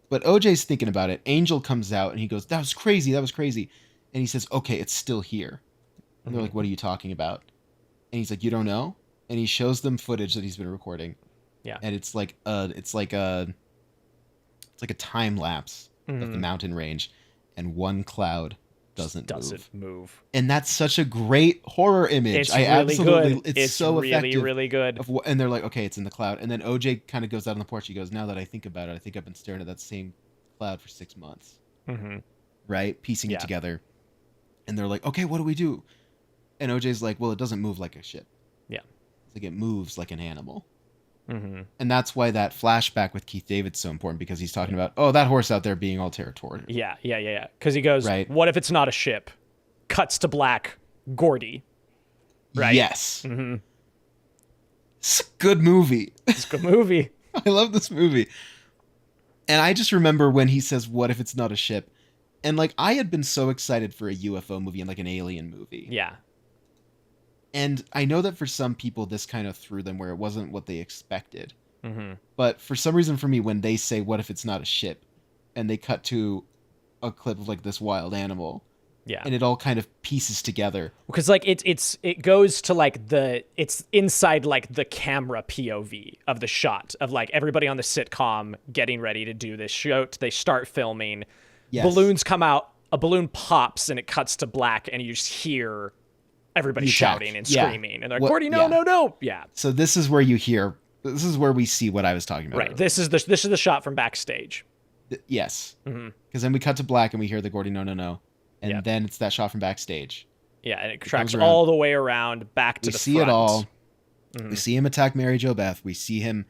Speaker 4: But OJ's thinking about it. Angel comes out and he goes, "That was crazy. That was crazy." And he says, "Okay, it's still here." And they're like, "What are you talking about?" And he's like, "You don't know?" And he shows them footage that he's been recording.
Speaker 3: Yeah.
Speaker 4: And it's like a time lapse of the mountain range, and one cloud doesn't
Speaker 3: move.
Speaker 4: And that's such a great horror image.
Speaker 3: It's really good.
Speaker 4: It's so
Speaker 3: really,
Speaker 4: effective.
Speaker 3: really good.
Speaker 4: And they're like, "Okay, it's in the cloud." And then OJ kind of goes out on the porch. He goes, "Now that I think about it, I think I've been staring at that same cloud for 6 months."
Speaker 3: Mm-hmm.
Speaker 4: Right? Piecing it together. And they're like, "Okay, what do we do?" And OJ's like, "Well, it doesn't move like a ship."
Speaker 3: Yeah.
Speaker 4: It's like it moves like an animal.
Speaker 3: Mm-hmm.
Speaker 4: And that's why that flashback with Keith David's so important, because he's talking about, that horse out there being all territorial.
Speaker 3: Yeah. Because he goes, "What if it's not a ship?" Cuts to black, Gordy. Right?
Speaker 4: Yes.
Speaker 3: Mm-hmm.
Speaker 4: It's a good movie.
Speaker 3: It's a good movie.
Speaker 4: I love this movie. And I just remember when he says, "What if it's not a ship?" And like, I had been so excited for a UFO movie and like an alien movie.
Speaker 3: Yeah.
Speaker 4: And I know that for some people, this kind of threw them where it wasn't what they expected.
Speaker 3: Mm-hmm.
Speaker 4: But for some reason for me, when they say, "What if it's not a ship?" and they cut to a clip of like this wild animal.
Speaker 3: Yeah.
Speaker 4: And it all kind of pieces together.
Speaker 3: Because like it goes to like it's inside like the camera POV of the shot of like everybody on the sitcom getting ready to do this shoot. They start filming. Yes. Balloons come out, a balloon pops, and it cuts to black, and you just hear everybody shouting and screaming. And they're like, "Gordy, no. Yeah.
Speaker 4: So this is where we see what I was talking about.
Speaker 3: Right. Earlier. This is the shot from backstage.
Speaker 4: Yes.
Speaker 3: Mm-hmm.
Speaker 4: Because then we cut to black and we hear the Gordy, no. And then it's that shot from backstage.
Speaker 3: Yeah, and it tracks all the way around back to the front.
Speaker 4: We see it all. Mm-hmm. We see him attack Mary Jo Beth. We see him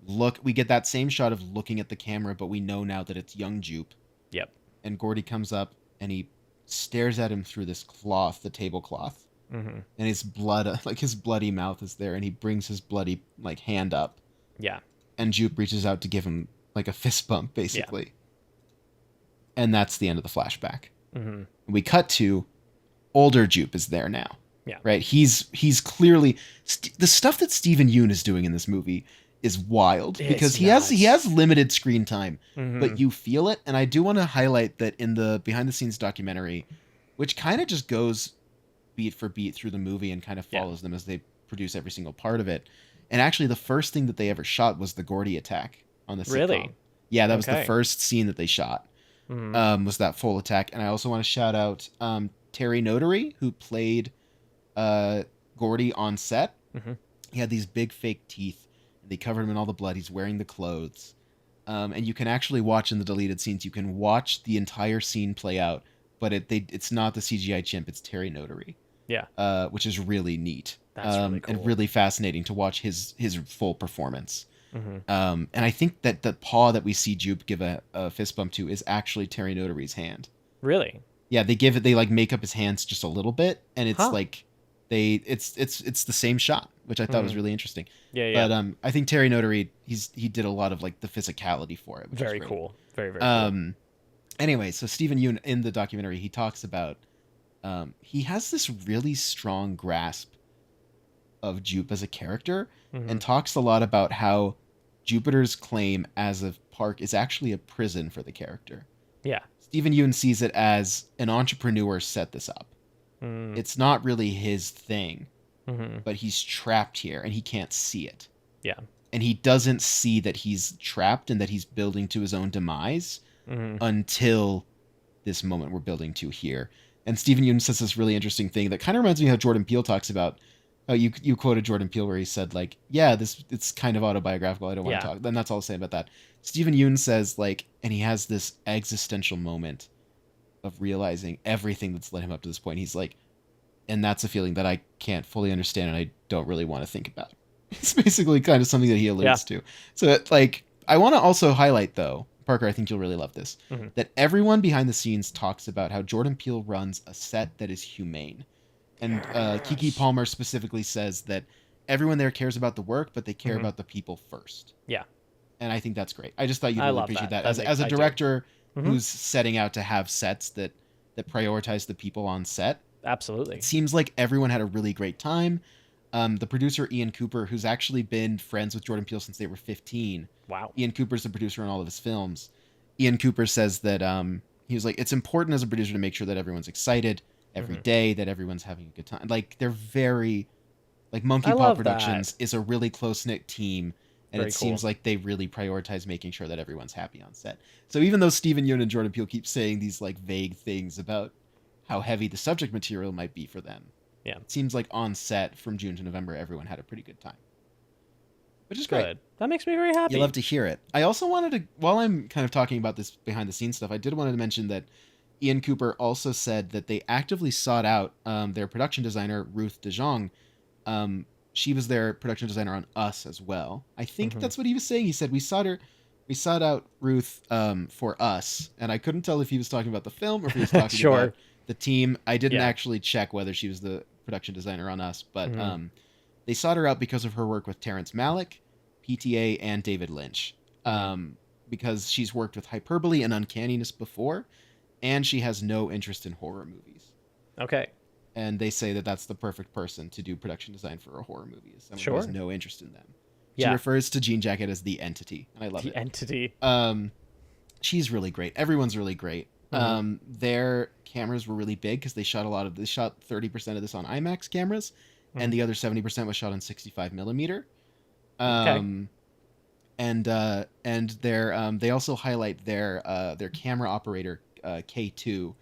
Speaker 4: look. We get that same shot of looking at the camera, but we know now that it's young Jupe.
Speaker 3: Yep.
Speaker 4: And Gordy comes up and he stares at him through this cloth, the tablecloth.
Speaker 3: Mm-hmm. And
Speaker 4: his blood, like his bloody mouth is there, and he brings his bloody like hand up.
Speaker 3: Yeah.
Speaker 4: And Jupe reaches out to give him like a fist bump, basically. Yeah. And that's the end of the flashback.
Speaker 3: Mm-hmm.
Speaker 4: We cut to older Jupe is there now.
Speaker 3: Yeah.
Speaker 4: Right. He's clearly the stuff that Stephen Yeun is doing in this movie is wild because he has limited screen time, but you feel it. And I do want to highlight that in the behind the scenes documentary, which kind of just goes beat for beat through the movie and kind of follows them as they produce every single part of it. And actually, the first thing that they ever shot was the Gordy attack on the sitcom.
Speaker 3: Really?
Speaker 4: Yeah, that was the
Speaker 3: Okay.
Speaker 4: first scene that they shot. Was that full attack. And I also want to shout out Terry Notary, who played Gordy on set. He had these big fake teeth. They covered him in all the blood. He's wearing the clothes. And you can actually watch in the deleted scenes, you can watch the entire scene play out, but it's not the CGI chimp, it's Terry Notary.
Speaker 3: Yeah.
Speaker 4: Which is really neat.
Speaker 3: That's really cool.
Speaker 4: And really fascinating to watch his full performance. And I think that the paw that we see Jupe give a fist bump to is actually Terry Notary's hand.
Speaker 3: Really?
Speaker 4: Yeah, they like make up his hands just a little bit, and it's like it's the same shot, which I thought was really interesting.
Speaker 3: Yeah.
Speaker 4: But I think Terry Notary he did a lot of like the physicality for it, which
Speaker 3: Very
Speaker 4: is great.
Speaker 3: cool. Very cool.
Speaker 4: Anyway, so Stephen Yeun in the documentary, he talks about he has this really strong grasp of Jupe as a character, and talks a lot about how Jupiter's claim as a park is actually a prison for the character.
Speaker 3: Yeah.
Speaker 4: Stephen Yeun sees it as an entrepreneur set this up. It's not really his thing, but he's trapped here and he can't see it.
Speaker 3: Yeah.
Speaker 4: And he doesn't see that he's trapped and that he's building to his own demise until this moment we're building to here. And Stephen Yeun says this really interesting thing that kind of reminds me of how Jordan Peele talks about. You quoted Jordan Peele where he said, like, yeah, it's kind of autobiographical. I don't want to talk. Then that's all I'll say about that. Stephen Yeun says, like, and he has this existential moment of realizing everything that's led him up to this point. He's like, and that's a feeling that I can't fully understand and I don't really want to think about. It's basically kind of something that he alludes to. So, like, I want to also highlight, though, Parker, I think you'll really love this, that everyone behind the scenes talks about how Jordan Peele runs a set that is humane. And Keke Palmer specifically says that everyone there cares about the work, but they care about the people first.
Speaker 3: Yeah.
Speaker 4: And I think that's great. I just thought you'd really appreciate that. As a director who's setting out to have sets that prioritize the people on set.
Speaker 3: Absolutely.
Speaker 4: It seems like everyone had a really great time. The producer, Ian Cooper, who's actually been friends with Jordan Peele since they were 15.
Speaker 3: Wow.
Speaker 4: Ian Cooper's the producer on all of his films. Ian Cooper says that he was like, it's important as a producer to make sure that everyone's excited every day, that everyone's having a good time. Like, they're very, like, Monkey Paw Productions is a really close-knit team, and it seems like they really prioritize making sure that everyone's happy on set. So even though Stephen Yeun and Jordan Peele keep saying these, like, vague things about how heavy the subject material might be for them, it seems like on set from June to November, everyone had a pretty good time. Which is great.
Speaker 3: That makes me very happy.
Speaker 4: You love to hear it. I also wanted to, while I'm kind of talking about this behind-the-scenes stuff, I did want to mention that Ian Cooper also said that they actively sought out their production designer, Ruth DeJong. She was their production designer on Us as well. I think that's what he was saying. He said, we sought out Ruth for Us, and I couldn't tell if he was talking about the film or if he was talking about the team. I didn't actually check whether she was the production designer on Us, but they sought her out because of her work with Terrence Malick, PTA, and David Lynch, because she's worked with hyperbole and uncanniness before, and she has no interest in horror movies.
Speaker 3: Okay.
Speaker 4: And they say that that's the perfect person to do production design for a horror movie, is someone who has no interest in them. She refers to Jean Jacket as the entity, and I love it.
Speaker 3: The entity.
Speaker 4: She's really great. Everyone's really great. Their cameras were really big because they shot 30% of this on IMAX cameras, and the other 70% was shot on 65 millimeter. And they also highlight their camera operator, K2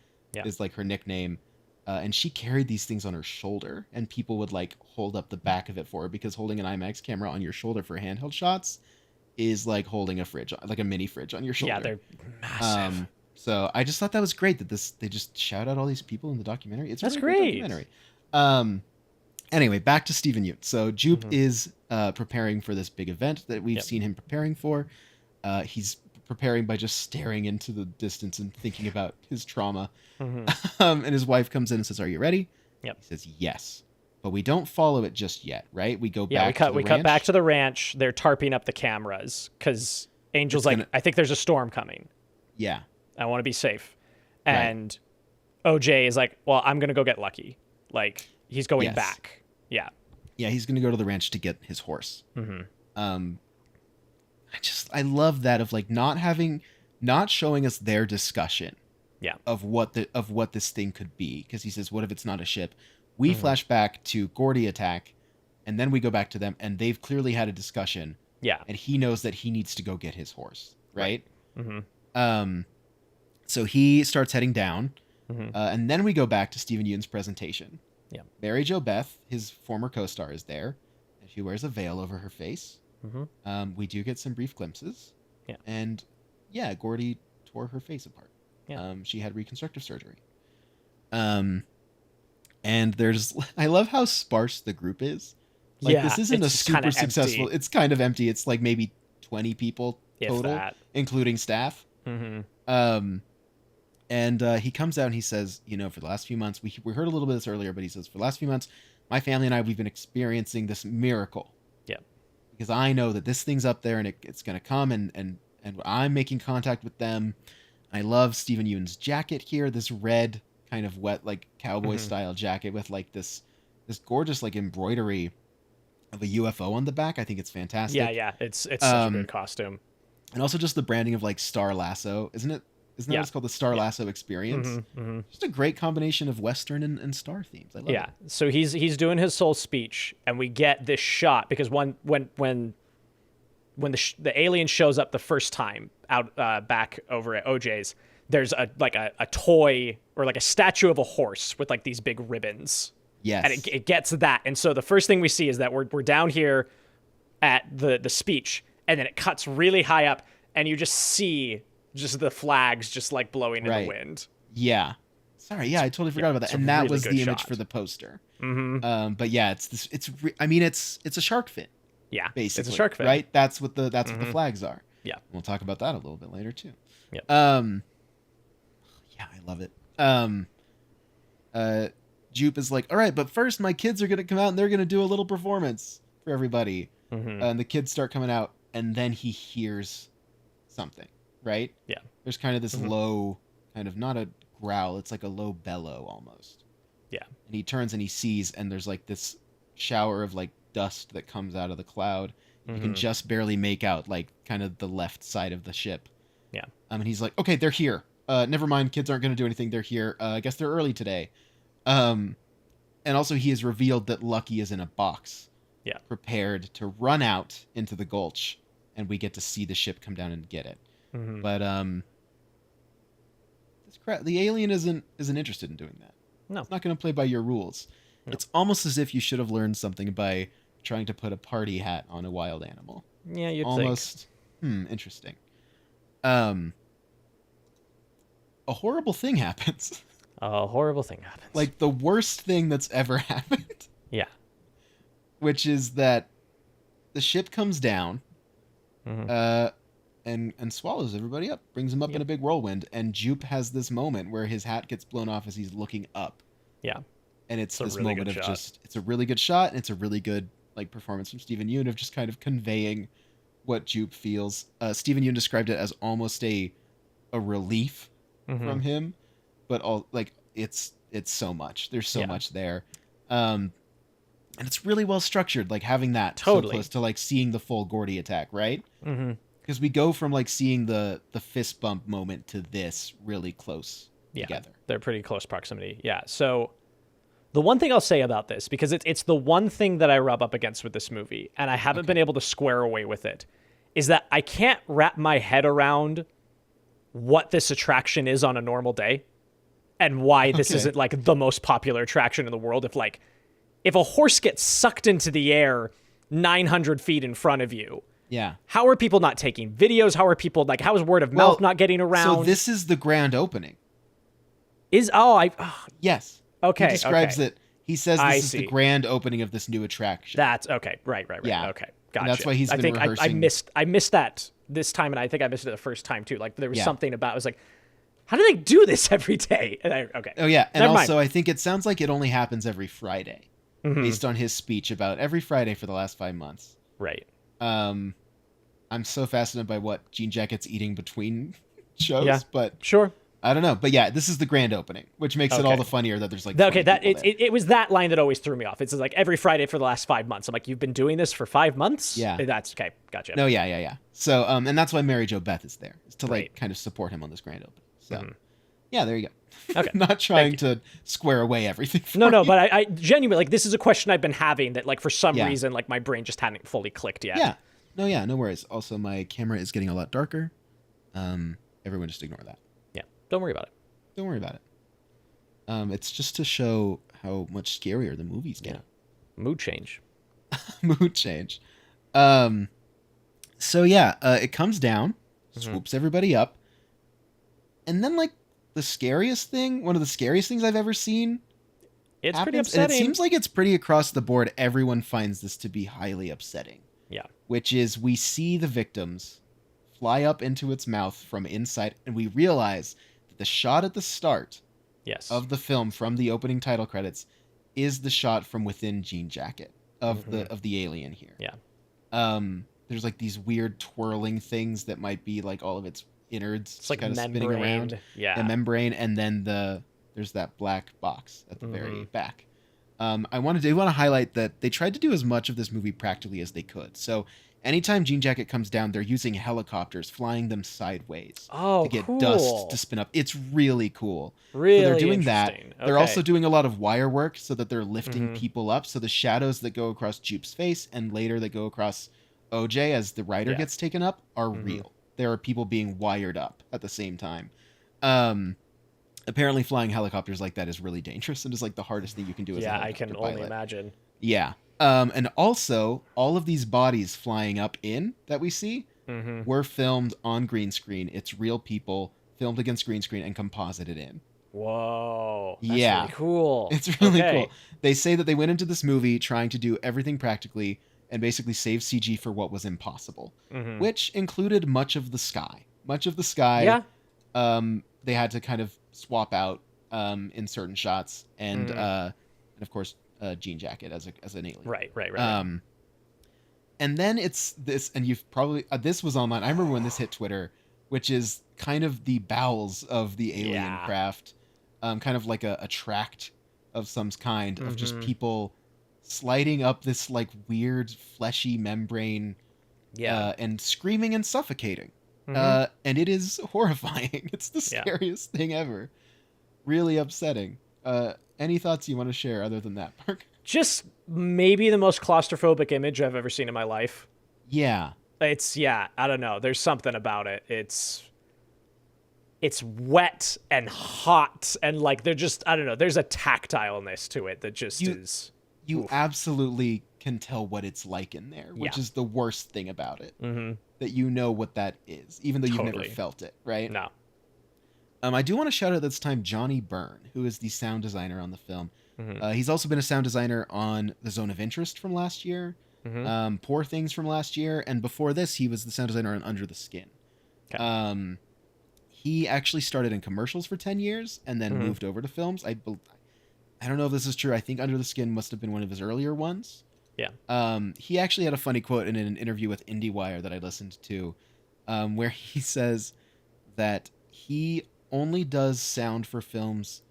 Speaker 4: is like her nickname. And she carried these things on her shoulder, and people would like hold up the back of it for her, because holding an IMAX camera on your shoulder for handheld shots is like holding a fridge, like a mini fridge on your shoulder.
Speaker 3: Yeah, they're massive.
Speaker 4: So I just thought that was great that they just shout out all these people in the documentary. It's
Speaker 3: That's
Speaker 4: really
Speaker 3: great.
Speaker 4: Great documentary. Anyway, back to Stephen Yeun. So Jupe is preparing for this big event that we've seen him preparing for. He's preparing by just staring into the distance and thinking about his trauma. And his wife comes in and says, "Are you ready?"
Speaker 3: Yep.
Speaker 4: He says, "Yes." But we don't follow it just yet, right? We go back to the ranch.
Speaker 3: Cut back to the ranch. They're tarping up the cameras because Angel's I think there's a storm coming.
Speaker 4: Yeah.
Speaker 3: I want to be safe. And OJ is like, well, I'm going to go get Lucky. Like, he's going back. Yeah.
Speaker 4: Yeah, he's going to go to the ranch to get his horse. I love that of like not showing us their discussion of what this thing could be. Because he says, what if it's not a ship? We flash back to Gordy attack, And then we go back to them, and they've clearly had a discussion.
Speaker 3: Yeah.
Speaker 4: And he knows that he needs to go get his horse, right?
Speaker 3: Mm-hmm.
Speaker 4: So he starts heading down,
Speaker 3: Mm-hmm.
Speaker 4: and then we go back to Stephen Yeun's presentation.
Speaker 3: Yeah.
Speaker 4: Mary Jo Beth, his former co-star, is there, and she wears a veil over her face.
Speaker 3: Mm-hmm.
Speaker 4: We do get some brief glimpses.
Speaker 3: Yeah.
Speaker 4: And yeah, Gordy tore her face apart.
Speaker 3: Yeah.
Speaker 4: She had reconstructive surgery. And there's, I love how sparse the group is. Like,
Speaker 3: Yeah,
Speaker 4: this isn't a
Speaker 3: it's
Speaker 4: super
Speaker 3: kinda
Speaker 4: successful.
Speaker 3: empty.
Speaker 4: It's kind of empty. It's like maybe 20 people
Speaker 3: If
Speaker 4: total,
Speaker 3: that.
Speaker 4: including staff.
Speaker 3: Mm-hmm.
Speaker 4: And he comes out and he says, you know, for the last few months, we heard a little bit of this earlier, but he says, for the last few months, my family and I, we've been experiencing this miracle.
Speaker 3: Yeah.
Speaker 4: Because I know that this thing's up there and it's going to come, and I'm making contact with them. I love Stephen Yeun's jacket here, this red kind of wet, like cowboy style jacket with like this gorgeous like embroidery of a UFO on the back. I think it's fantastic.
Speaker 3: Yeah. It's such a good costume.
Speaker 4: And also just the branding of like Star Lasso, isn't it? Isn't that what it's called, the Star Lasso experience? Just a great combination of Western and Star themes. I love it.
Speaker 3: So he's doing his whole speech, and we get this shot because when the alien shows up the first time out back over at OJ's, there's a toy or like a statue of a horse with like these big ribbons.
Speaker 4: Yes.
Speaker 3: And it gets that. And so the first thing we see is that we're down here at the speech, and then it cuts really high up, and you just see just the flags just like blowing in the wind.
Speaker 4: Yeah. Sorry. Yeah, I totally forgot about that. And that was the image for the poster. But yeah, it's a shark fin.
Speaker 3: Yeah.
Speaker 4: Basically.
Speaker 3: It's a shark fin.
Speaker 4: Right? That's what the flags are.
Speaker 3: Yeah.
Speaker 4: We'll talk about that a little bit later too.
Speaker 3: Yep.
Speaker 4: Yeah, I love it. Jupe is like, all right, but first my kids are going to come out and they're going to do a little performance for everybody. And the kids start coming out, and then he hears something, right?
Speaker 3: Yeah.
Speaker 4: There's kind of this low, kind of not a growl, it's like a low bellow almost.
Speaker 3: Yeah.
Speaker 4: And he turns and he sees, and there's like this shower of like dust that comes out of the cloud. You can just barely make out like kind of the left side of the ship.
Speaker 3: Yeah.
Speaker 4: And he's like, okay, they're here. Never mind, kids aren't going to do anything. They're here. I guess they're early today. And also he has revealed that Lucky is in a box.
Speaker 3: Yeah.
Speaker 4: Prepared to run out into the gulch, and we get to see the ship come down and get it. But the alien isn't interested in doing that.
Speaker 3: No.
Speaker 4: It's not going to play by your rules. No. It's almost as if you should have learned something by trying to put a party hat on a wild animal.
Speaker 3: Yeah, you'd
Speaker 4: almost think. Interesting. A horrible thing happens.
Speaker 3: A horrible thing happens.
Speaker 4: Like the worst thing that's ever happened.
Speaker 3: Yeah.
Speaker 4: Which is that the ship comes down and swallows everybody up, brings them up in a big whirlwind, and Jupe has this moment where his hat gets blown off as he's looking up.
Speaker 3: Yeah.
Speaker 4: And it's this
Speaker 3: really
Speaker 4: moment of
Speaker 3: shot.
Speaker 4: it's a really good shot, and it's a really good like performance from Stephen Yeun of just kind of conveying what Jupe feels. Stephen Yeun described it as almost a relief from him, but all like it's so much. There's so much there. And it's really well structured, like having that so close to like seeing the full Gordy attack, right? Because we go from like seeing the fist bump moment to this really close together.
Speaker 3: They're pretty close proximity. Yeah. So the one thing I'll say about this, because it's the one thing that I rub up against with this movie, and I haven't been able to square away with it, is that I can't wrap my head around what this attraction is on a normal day and why this isn't like the most popular attraction in the world. If a horse gets sucked into the air 900 feet in front of you, how are people not taking videos? How are people like? How is word of mouth not getting around?
Speaker 4: So this is the grand opening.
Speaker 3: Yes. Okay.
Speaker 4: He describes it. He says this is the grand opening of this new attraction.
Speaker 3: That's okay. Right. Yeah. Okay. Gotcha.
Speaker 4: And that's why he's been rehearsing.
Speaker 3: I missed that this time, and I think I missed it the first time too. Like there was something about. I was like, how do they do this every day? And
Speaker 4: Oh yeah, and also I think it sounds like it only happens every Friday. Based on his speech about every Friday for the last 5 months.
Speaker 3: Right.
Speaker 4: I'm so fascinated by what Jean Jacquet's eating between shows, but
Speaker 3: sure.
Speaker 4: I don't know. But yeah, this is the grand opening, which makes it all the funnier that there's like
Speaker 3: it was that line that always threw me off. It's like every Friday for the last 5 months. I'm like, you've been doing this for 5 months?
Speaker 4: Yeah.
Speaker 3: That's okay. Gotcha.
Speaker 4: No, yeah. So and that's why Mary Jo Beth is there, is to like kind of support him on this grand opening. So Yeah, there you go.
Speaker 3: Okay.
Speaker 4: Not trying to square away everything for
Speaker 3: No,
Speaker 4: you.
Speaker 3: but I genuinely, like, this is a question I've been having that, like, for some
Speaker 4: Yeah.
Speaker 3: reason, like, my brain just hadn't fully clicked yet.
Speaker 4: Yeah. No worries. Also, my camera is getting a lot darker. Everyone just ignore that.
Speaker 3: Yeah. Don't worry about it.
Speaker 4: Don't worry about it. It's just to show how much scarier the movies get.
Speaker 3: Yeah. Mood change.
Speaker 4: Mood change. So yeah, it comes down, swoops everybody up, and then, like, one of the scariest things I've ever seen
Speaker 3: It's
Speaker 4: happens,
Speaker 3: pretty
Speaker 4: and
Speaker 3: upsetting.
Speaker 4: it seems like it's pretty across the board. Everyone finds this to be highly upsetting.
Speaker 3: Yeah.
Speaker 4: Which is, we see the victims fly up into its mouth from inside, and we realize that the shot at the start
Speaker 3: Yes.
Speaker 4: of the film from the opening title credits is the shot from within Jean Jacket of the alien here.
Speaker 3: Yeah.
Speaker 4: There's, like, these weird twirling things that might be, like, all of its innards
Speaker 3: It's like
Speaker 4: kind of
Speaker 3: membrane.
Speaker 4: spinning around.
Speaker 3: Yeah.
Speaker 4: The membrane, and then there's that black box at the very back. I want to highlight that they tried to do as much of this movie practically as they could. So anytime Jean Jacket comes down, they're using helicopters, flying them sideways to get
Speaker 3: cool.
Speaker 4: dust to spin up. It's really cool.
Speaker 3: Really
Speaker 4: So they're doing that.
Speaker 3: interesting.
Speaker 4: They're
Speaker 3: Okay.
Speaker 4: also doing a lot of wire work so that they're lifting people up. So the shadows that go across Jupe's face and later that go across OJ as the rider gets taken up are real. There are people being wired up at the same time. Apparently flying helicopters like that is really dangerous and is, like, the hardest thing you can do as a
Speaker 3: Yeah, I
Speaker 4: helicopter
Speaker 3: can
Speaker 4: pilot.
Speaker 3: only imagine.
Speaker 4: Yeah. And also, all of these bodies flying up in that we see were filmed on green screen. It's real people filmed against green screen and composited in.
Speaker 3: Whoa. That's
Speaker 4: Yeah.
Speaker 3: really cool.
Speaker 4: It's really
Speaker 3: Okay.
Speaker 4: cool. They say that they went into this movie trying to do everything practically and basically save CG for what was impossible, which included much of the sky. Much of the sky,
Speaker 3: Yeah.
Speaker 4: they had to kind of swap out in certain shots, and of course, Jean Jacket as an alien.
Speaker 3: Right.
Speaker 4: And then it's this, and you've probably this was online. I remember when this hit Twitter, which is kind of the bowels of the alien craft, kind of like a tract of some kind of just people sliding up this, like, weird fleshy membrane, and screaming and suffocating. And it is horrifying. It's the scariest thing ever. Really upsetting. Any thoughts you want to share other than that, Mark?
Speaker 3: Just maybe the most claustrophobic image I've ever seen in my life.
Speaker 4: Yeah.
Speaker 3: I don't know. There's something about it. It's wet and hot and, like, they're just, I don't know. There's a tactileness to it that just is.
Speaker 4: You absolutely can tell what it's like in there, which is the worst thing about it. That you know what that is, even though you've never felt it, right?
Speaker 3: No.
Speaker 4: I do want to shout out this time Johnny Byrne, who is the sound designer on the film. He's also been a sound designer on The Zone of Interest from last year, Poor Things from last year, and before this, he was the sound designer on Under the Skin.
Speaker 3: Okay.
Speaker 4: He actually started in commercials for 10 years and then moved over to films. I don't know if this is true. I think Under the Skin must have been one of his earlier ones.
Speaker 3: Yeah.
Speaker 4: He actually had a funny quote in an interview with IndieWire that I listened to, where he says that he only does sound for films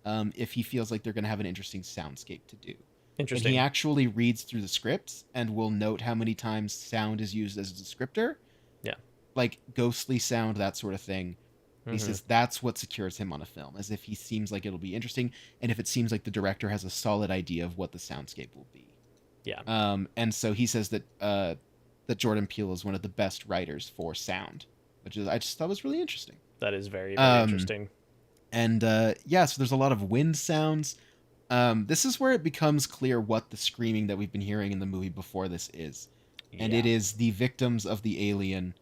Speaker 4: if he feels like they're going to have an interesting soundscape to do.
Speaker 3: Interesting.
Speaker 4: And he actually reads through the scripts and will note how many times sound is used as a descriptor.
Speaker 3: Yeah.
Speaker 4: Like ghostly sound, that sort of thing. He says that's what secures him on a film, as if he seems like it'll be interesting, and if it seems like the director has a solid idea of what the soundscape will be.
Speaker 3: Yeah.
Speaker 4: And so he says that that Jordan Peele is one of the best writers for sound, which is I just thought was really interesting.
Speaker 3: That is very, very interesting.
Speaker 4: And so there's a lot of wind sounds. This is where it becomes clear what the screaming that we've been hearing in the movie before this is. And it is the victims of the alien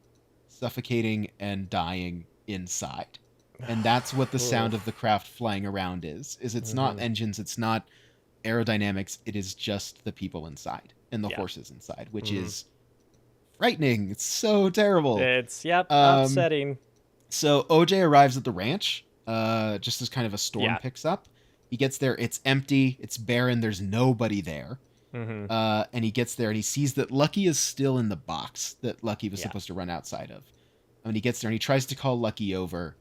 Speaker 4: suffocating and dying inside. And that's what the sound of the craft flying around is. It's not engines, it's not aerodynamics, it is just the people inside and the horses inside, which is frightening. It's so terrible.
Speaker 3: It's upsetting.
Speaker 4: So OJ arrives at the ranch, just as kind of a storm picks up. He gets there, it's empty, it's barren, there's nobody there. And he gets there and he sees that Lucky is still in the box that Lucky was supposed to run outside of. And he gets there and he tries to call Lucky over.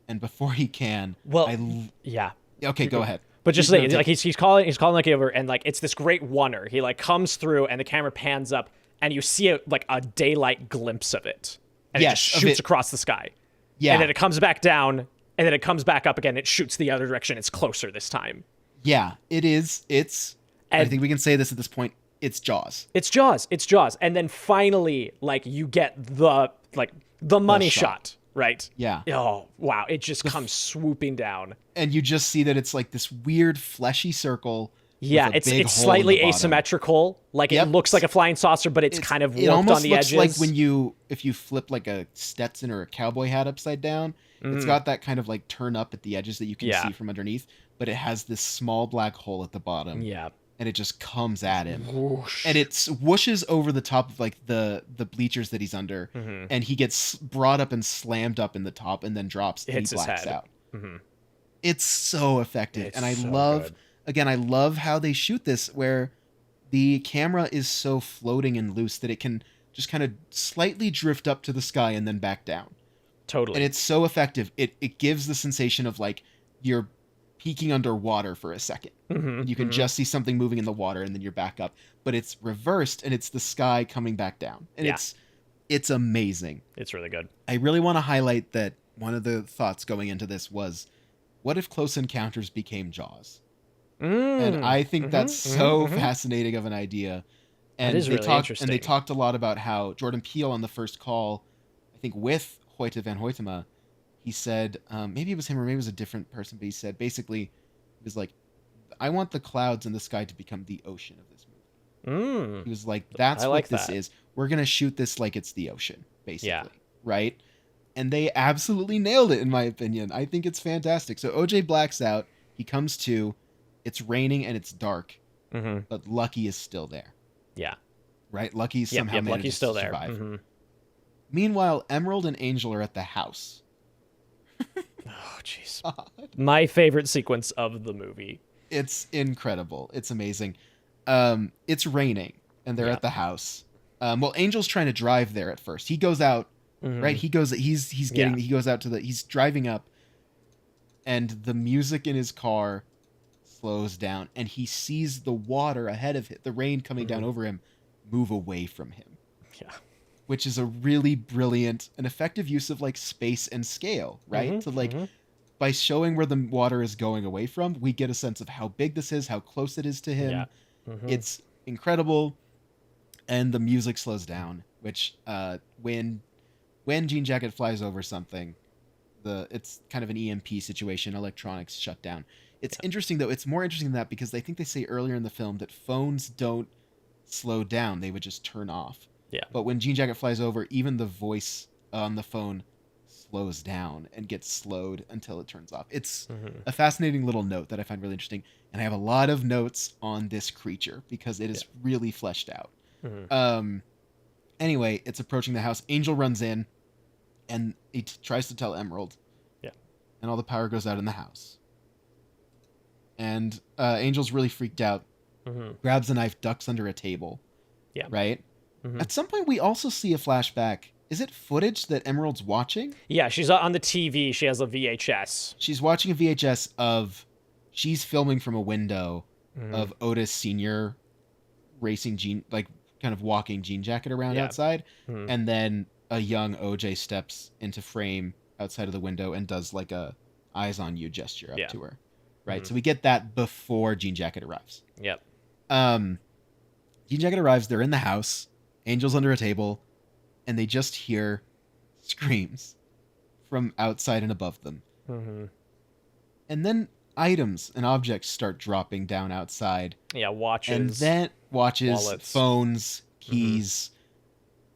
Speaker 4: And before he can, okay, go ahead.
Speaker 3: But just like he's calling Lucky over, and like it's this great wonder. He like comes through, and the camera pans up, and you see a daylight glimpse of it, and it just shoots across the sky. Yeah, and then it comes back down, and then it comes back up again. It shoots the other direction. It's closer this time.
Speaker 4: Yeah, it is. I think we can say this at this point. It's Jaws.
Speaker 3: It's Jaws. And then finally, like, you get the money shot, right?
Speaker 4: Yeah.
Speaker 3: Oh, wow. It just comes swooping down.
Speaker 4: And you just see that it's like this weird fleshy circle.
Speaker 3: Yeah, it's slightly asymmetrical. Like, it looks like a flying saucer, but it's kind of warped on the edges.
Speaker 4: It almost looks like if you flip like a Stetson or a cowboy hat upside down, it's got that kind of like turn up at the edges that you can see from underneath, but it has this small black hole at the bottom.
Speaker 3: Yeah.
Speaker 4: And it just comes at him.
Speaker 3: Whoosh.
Speaker 4: And it whooshes over the top of like the bleachers that he's under, and he gets brought up and slammed up in the top and then drops and he blacks out. It's so effective. And I love how they shoot this, where the camera is so floating and loose that it can just kind of slightly drift up to the sky and then back down.
Speaker 3: Totally.
Speaker 4: And it's so effective. It gives the sensation of like you're peeking underwater for a second. You can just see something moving in the water and then you're back up. But it's reversed and it's the sky coming back down. And it's amazing.
Speaker 3: It's really good.
Speaker 4: I really want to highlight that one of the thoughts going into this was, what if Close Encounters became Jaws? And I think that's so fascinating of an idea. And
Speaker 3: that is really interesting.
Speaker 4: And they talked a lot about how Jordan Peele on the first call, I think with Hoyte van Hoytema, he said, maybe it was him or maybe it was a different person, but he said basically, he was like, I want the clouds in the sky to become the ocean of this movie. He was like, that's what this is. We're going to shoot this like it's the ocean, basically. Right? And they absolutely nailed it, in my opinion. I think it's fantastic. So OJ blacks out. He comes to. It's raining and it's dark. But Lucky is still there. Yeah. Right? Lucky somehow manages to survive. Meanwhile, Emerald and Angel are at the house.
Speaker 3: Oh, jeez. My favorite sequence of the movie.
Speaker 4: It's incredible. It's amazing. It's raining, and they're at the house. Well, Angel's trying to drive there at first. He goes out, right? He goes out to he's driving up, and the music in his car slows down, and he sees the water ahead of him, the rain coming down over him, move away from him. Yeah. Which is a really brilliant and effective use of like space and scale, right? To like, by showing where the water is going away from, we get a sense of how big this is, how close it is to him. Yeah. It's incredible. And the music slows down, which when Jean Jacket flies over something, it's kind of an EMP situation, electronics shut down. It's interesting though, it's more interesting than that because I think they say earlier in the film that phones don't slow down, they would just turn off. Yeah. But when Jean Jacket flies over, even the voice on the phone slows down and gets slowed until it turns off. It's a fascinating little note that I find really interesting. And I have a lot of notes on this creature because it is really fleshed out. Anyway, it's approaching the house. Angel runs in and he tries to tell Emerald. Yeah. And all the power goes out in the house. And Angel's really freaked out. Grabs a knife, ducks under a table. Yeah. Right? At some point, we also see a flashback. Is it footage that Emerald's watching?
Speaker 3: Yeah, she's on the TV. She has a VHS.
Speaker 4: She's watching a VHS of... She's filming from a window of Otis Sr. racing Jean... Like, kind of walking Jean Jacket around outside. And then a young OJ steps into frame outside of the window and does, like, a eyes on you gesture up to her. Right? So we get that before Jean Jacket arrives. Yep. Jean Jacket arrives. They're in the house. Angel's under a table, and they just hear screams from outside and above them. And then items and objects start dropping down outside.
Speaker 3: Yeah, watches.
Speaker 4: And then watches,
Speaker 3: wallets.
Speaker 4: Phones, keys,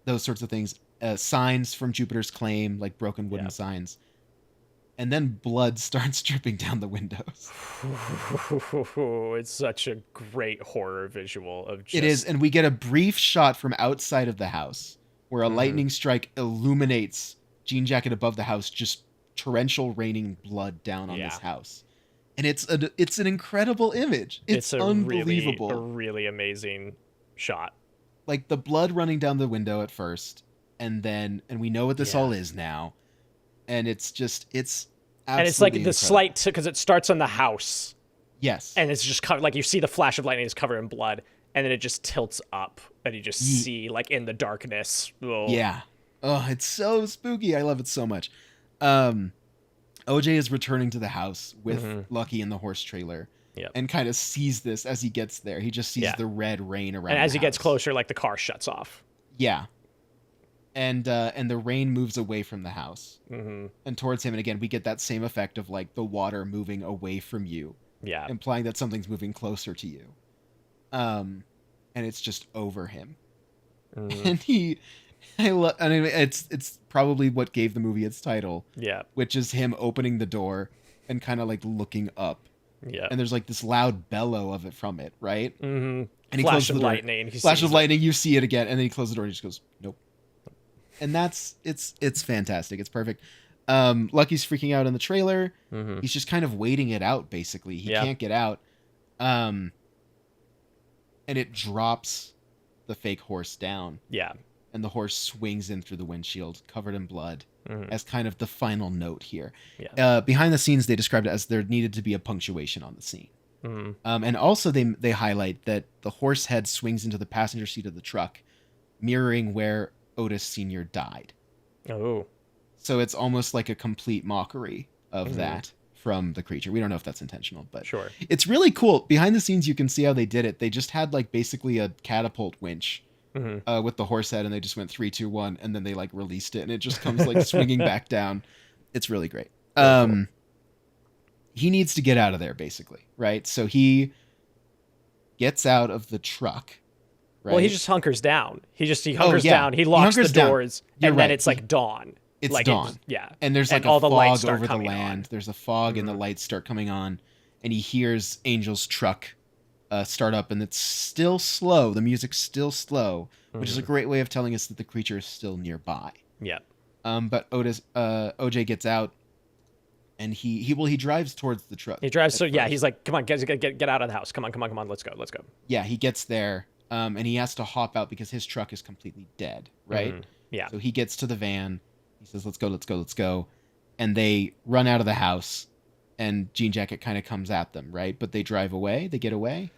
Speaker 4: those sorts of things. Signs from Jupiter's Claim, like broken wooden signs. And then blood starts dripping down the windows.
Speaker 3: It's such a great horror visual of just...
Speaker 4: It is, and we get a brief shot from outside of the house where a lightning strike illuminates Jean Jacket above the house, just torrential raining blood down on this house. And it's an incredible image. It's unbelievable.
Speaker 3: A really amazing shot.
Speaker 4: Like the blood running down the window at first, and we know what this all is now. And it's absolutely
Speaker 3: and it's like the
Speaker 4: incredible.
Speaker 3: slight, because it starts on the house.
Speaker 4: Yes.
Speaker 3: And it's just covered, like you see the flash of lightning is covered in blood, and then it just tilts up, and you just see, like, in the darkness. Oh.
Speaker 4: Yeah. Oh, it's so spooky. I love it so much. OJ is returning to the house with Lucky in the horse trailer.
Speaker 3: Yep.
Speaker 4: And kind of sees this as he gets there. He just sees the red rain around.
Speaker 3: And as
Speaker 4: the
Speaker 3: he gets
Speaker 4: house.
Speaker 3: closer, like the car shuts off.
Speaker 4: Yeah. And the rain moves away from the house and towards him. And again, we get that same effect of like the water moving away from you.
Speaker 3: Yeah.
Speaker 4: Implying that something's moving closer to you. And it's just over him. And I mean, it's probably what gave the movie its title.
Speaker 3: Yeah.
Speaker 4: Which is him opening the door and kind of like looking up.
Speaker 3: Yeah.
Speaker 4: And there's like this loud bellow of it from it, right?
Speaker 3: Mm-hmm.
Speaker 4: And he
Speaker 3: Flash
Speaker 4: closes
Speaker 3: of
Speaker 4: the door.
Speaker 3: lightning.
Speaker 4: Flash of lightning, you see it again, and then he closes the door and he just goes, nope. And it's fantastic. It's perfect. Lucky's freaking out in the trailer. He's just kind of waiting it out, basically. He can't get out. And it drops the fake horse down.
Speaker 3: Yeah.
Speaker 4: And the horse swings in through the windshield, covered in blood, as kind of the final note here.
Speaker 3: Yeah.
Speaker 4: Behind the scenes, they described it as there needed to be a punctuation on the scene. And also they highlight that the horse head swings into the passenger seat of the truck, mirroring where Otis Sr. died.
Speaker 3: Oh.
Speaker 4: So it's almost like a complete mockery of that from the creature. We don't know if that's intentional, but
Speaker 3: sure.
Speaker 4: It's really cool. Behind the scenes, you can see how they did it. They just had like basically a catapult winch with the horse head, and they just went 3, 2, 1, and then they like released it, and it just comes like swinging back down. It's really great. Cool. He needs to get out of there, basically, right? So he gets out of the truck. Right?
Speaker 3: Well, he just hunkers down. He hunkers down. He locks the doors, and then it's like dawn.
Speaker 4: It's
Speaker 3: like
Speaker 4: dawn.
Speaker 3: Yeah.
Speaker 4: And there's like
Speaker 3: all
Speaker 4: a
Speaker 3: the lights
Speaker 4: fog
Speaker 3: start
Speaker 4: over the
Speaker 3: coming
Speaker 4: land.
Speaker 3: on.
Speaker 4: There's a fog and the lights start coming on, and he hears Angel's truck start up, and it's still slow. The music's still slow, which is a great way of telling us that the creature is still nearby.
Speaker 3: Yeah.
Speaker 4: But OJ gets out, and he drives towards the truck.
Speaker 3: He drives. So yeah, he's like, come on, get out of the house. Come on, let's go.
Speaker 4: Yeah, he gets there, and he has to hop out because his truck is completely dead. Right.
Speaker 3: Yeah.
Speaker 4: So he gets to the van. He says, let's go. And they run out of the house, and Jean Jacket kind of comes at them, right? But they drive away. They get away.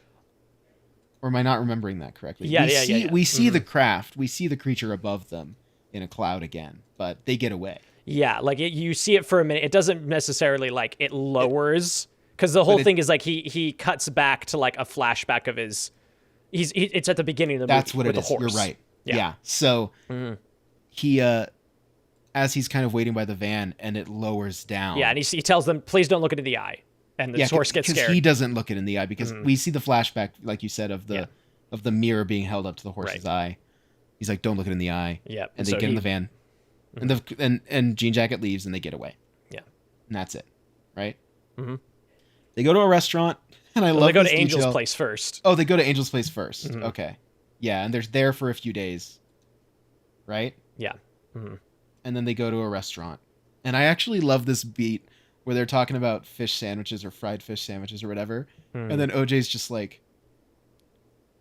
Speaker 4: Or am I not remembering that correctly?
Speaker 3: Yeah.
Speaker 4: We see the craft. We see the creature above them in a cloud again, but they get away.
Speaker 3: Yeah, like you see it for a minute. It doesn't necessarily like it lowers, because the whole thing is like he cuts back to like a flashback of his. It's at the beginning of the movie.
Speaker 4: That's what
Speaker 3: with
Speaker 4: it is.
Speaker 3: The horse.
Speaker 4: You're right. Yeah. So he as he's kind of waiting by the van, and it lowers down.
Speaker 3: Yeah, and he tells them, please don't look it in the eye. And the horse gets scared.
Speaker 4: He doesn't look it in the eye, because we see the flashback, like you said, of the mirror being held up to the horse's eye. He's like, don't look it in the eye.
Speaker 3: Yeah.
Speaker 4: And they get in the van. And Jean Jacket leaves, and they get away.
Speaker 3: Yeah.
Speaker 4: And that's it. Right? They go to a restaurant, and I love this
Speaker 3: They go to
Speaker 4: detail.
Speaker 3: Angel's place first.
Speaker 4: Oh, they go to Angel's place first. Okay. Yeah, and they're there for a few days. Right?
Speaker 3: Yeah.
Speaker 4: And then they go to a restaurant. And I actually love this beat where they're talking about fish sandwiches or fried fish sandwiches or whatever. And then OJ's just like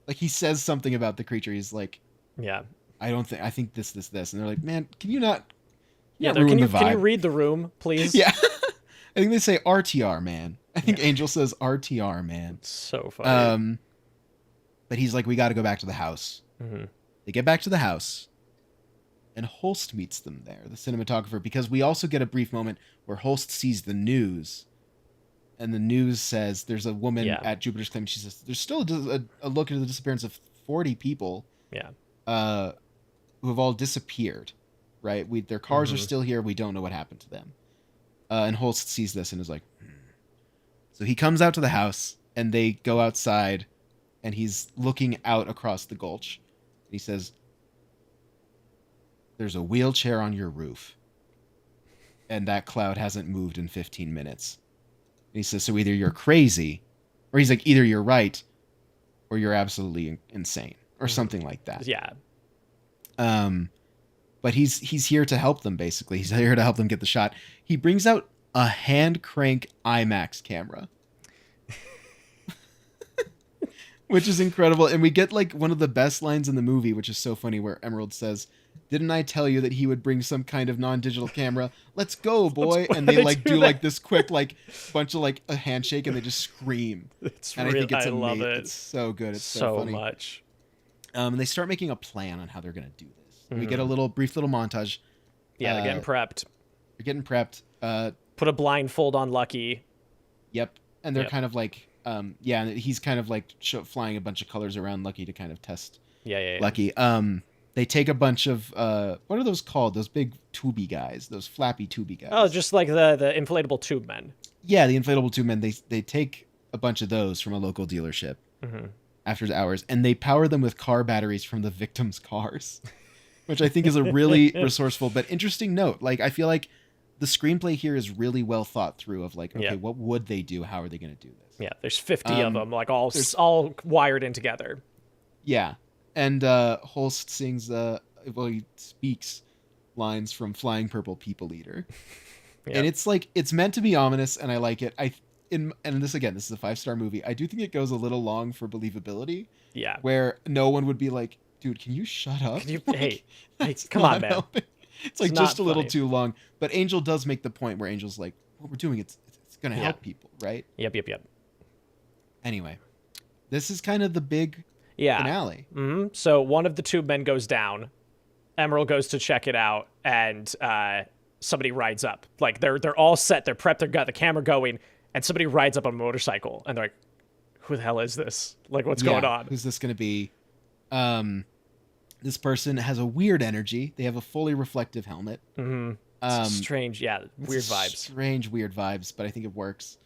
Speaker 4: he says something about the creature. He's like,
Speaker 3: yeah,
Speaker 4: I think this. And they're like, man, can you not
Speaker 3: can you read the room, please?
Speaker 4: Yeah. I think they say RTR, man. I think Angel says RTR, man.
Speaker 3: It's so funny.
Speaker 4: But he's like, we got to go back to the house. They get back to the house, and Holst meets them there, the cinematographer, because we also get a brief moment where Holst sees the news, and the news says there's a woman at Jupiter's Claim. She says there's still a look into the disappearance of 40 people.
Speaker 3: Yeah.
Speaker 4: Who have all disappeared, right? Their cars are still here. We don't know what happened to them. And Holst sees this and is like, So he comes out to the house, and they go outside, and he's looking out across the gulch. He says, there's a wheelchair on your roof, and that cloud hasn't moved in 15 minutes. And he says, so either you're crazy, or he's like, either you're right, or you're absolutely insane, or something like that.
Speaker 3: Yeah.
Speaker 4: But he's here to help them, basically. He's here to help them get the shot. He brings out a hand crank IMAX camera. Which is incredible. And we get like one of the best lines in the movie, which is so funny, where Emerald says, didn't I tell you that he would bring some kind of non-digital camera? Let's go, boy. And they like do like this quick like bunch of like a handshake, and they just scream.
Speaker 3: I think it's amazing. Love it.
Speaker 4: It's so good. It's
Speaker 3: so
Speaker 4: funny.
Speaker 3: Much.
Speaker 4: And they start making a plan on how they're going to do this. We get a brief little montage.
Speaker 3: Yeah, they're getting prepped.
Speaker 4: They're getting prepped.
Speaker 3: put a blindfold on Lucky.
Speaker 4: Yep. And they're
Speaker 3: Yep.
Speaker 4: kind of like, yeah, he's kind of like flying a bunch of colors around Lucky to kind of test
Speaker 3: Yeah.
Speaker 4: Lucky. They take a bunch of, what are those called? Those big tubey guys, those flappy tubey guys.
Speaker 3: Oh, just like the inflatable tube men.
Speaker 4: Yeah, the inflatable tube men. They take a bunch of those from a local dealership after hours, and they power them with car batteries from the victims' cars, which I think is a really resourceful but interesting note. Like, I feel like the screenplay here is really well thought through of like, okay, what would they do? How are they going to do this?
Speaker 3: Yeah, there's 50 of them, like all wired in together.
Speaker 4: Yeah. And Holst sings, he speaks lines from Flying Purple People Eater.
Speaker 3: Yep.
Speaker 4: And it's like, it's meant to be ominous, and I like it. And this is a 5-star movie. I do think it goes a little long for believability.
Speaker 3: Yeah.
Speaker 4: Where no one would be like, dude, can you shut up?
Speaker 3: Can you,
Speaker 4: like,
Speaker 3: hey, come on, man.
Speaker 4: helping. It's like
Speaker 3: It's
Speaker 4: just a
Speaker 3: not
Speaker 4: little
Speaker 3: funny.
Speaker 4: too long. But Angel does make the point where Angel's like, what we're doing, it's going to help people, right?
Speaker 3: Yep.
Speaker 4: Anyway, this is kind of the big
Speaker 3: Yeah.
Speaker 4: finale.
Speaker 3: Mm-hmm. So one of the tube men goes down. Emerald goes to check it out, and somebody rides up. Like they're all set, they're prepped, they've got the camera going, and somebody rides up on a motorcycle, and they're like, "Who the hell is this? Like, what's going on?"
Speaker 4: Who's this going to be? This person has a weird energy. They have a fully reflective helmet.
Speaker 3: Strange, weird vibes.
Speaker 4: Strange, weird vibes, but I think it works.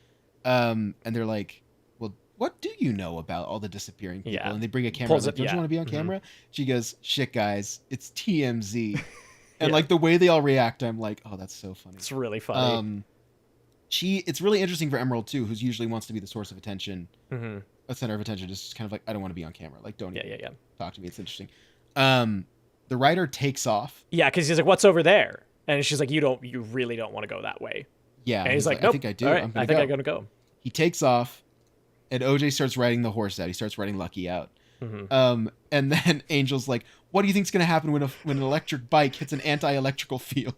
Speaker 4: And they're like, well, what do you know about all the disappearing people?
Speaker 3: Yeah.
Speaker 4: And they bring a camera.
Speaker 3: Pulls
Speaker 4: Like,
Speaker 3: it-
Speaker 4: don't
Speaker 3: yeah.
Speaker 4: you want to be on camera? She goes, shit, guys, it's TMZ. And
Speaker 3: Yeah.
Speaker 4: like the way they all react, I'm like, oh, that's so funny.
Speaker 3: It's really funny.
Speaker 4: It's really interesting for Emerald too, who's usually wants to be the source of attention,
Speaker 3: Mm-hmm.
Speaker 4: a center of attention. Just kind of like, I don't want to be on camera. Like, don't even
Speaker 3: Yeah.
Speaker 4: talk to me. It's interesting. The writer takes off.
Speaker 3: Yeah, because he's like, "What's over there?" And she's like, "You really don't want to go that way."
Speaker 4: Yeah,
Speaker 3: And he's like, "Nope,
Speaker 4: I think I do.
Speaker 3: All right,
Speaker 4: I'm
Speaker 3: I
Speaker 4: gonna
Speaker 3: think
Speaker 4: go."
Speaker 3: I'm gonna go.
Speaker 4: He takes off, and OJ starts riding the horse out. He starts riding Lucky out. And then Angel's like, "What do you think's gonna happen when an electric bike hits an anti-electrical field?"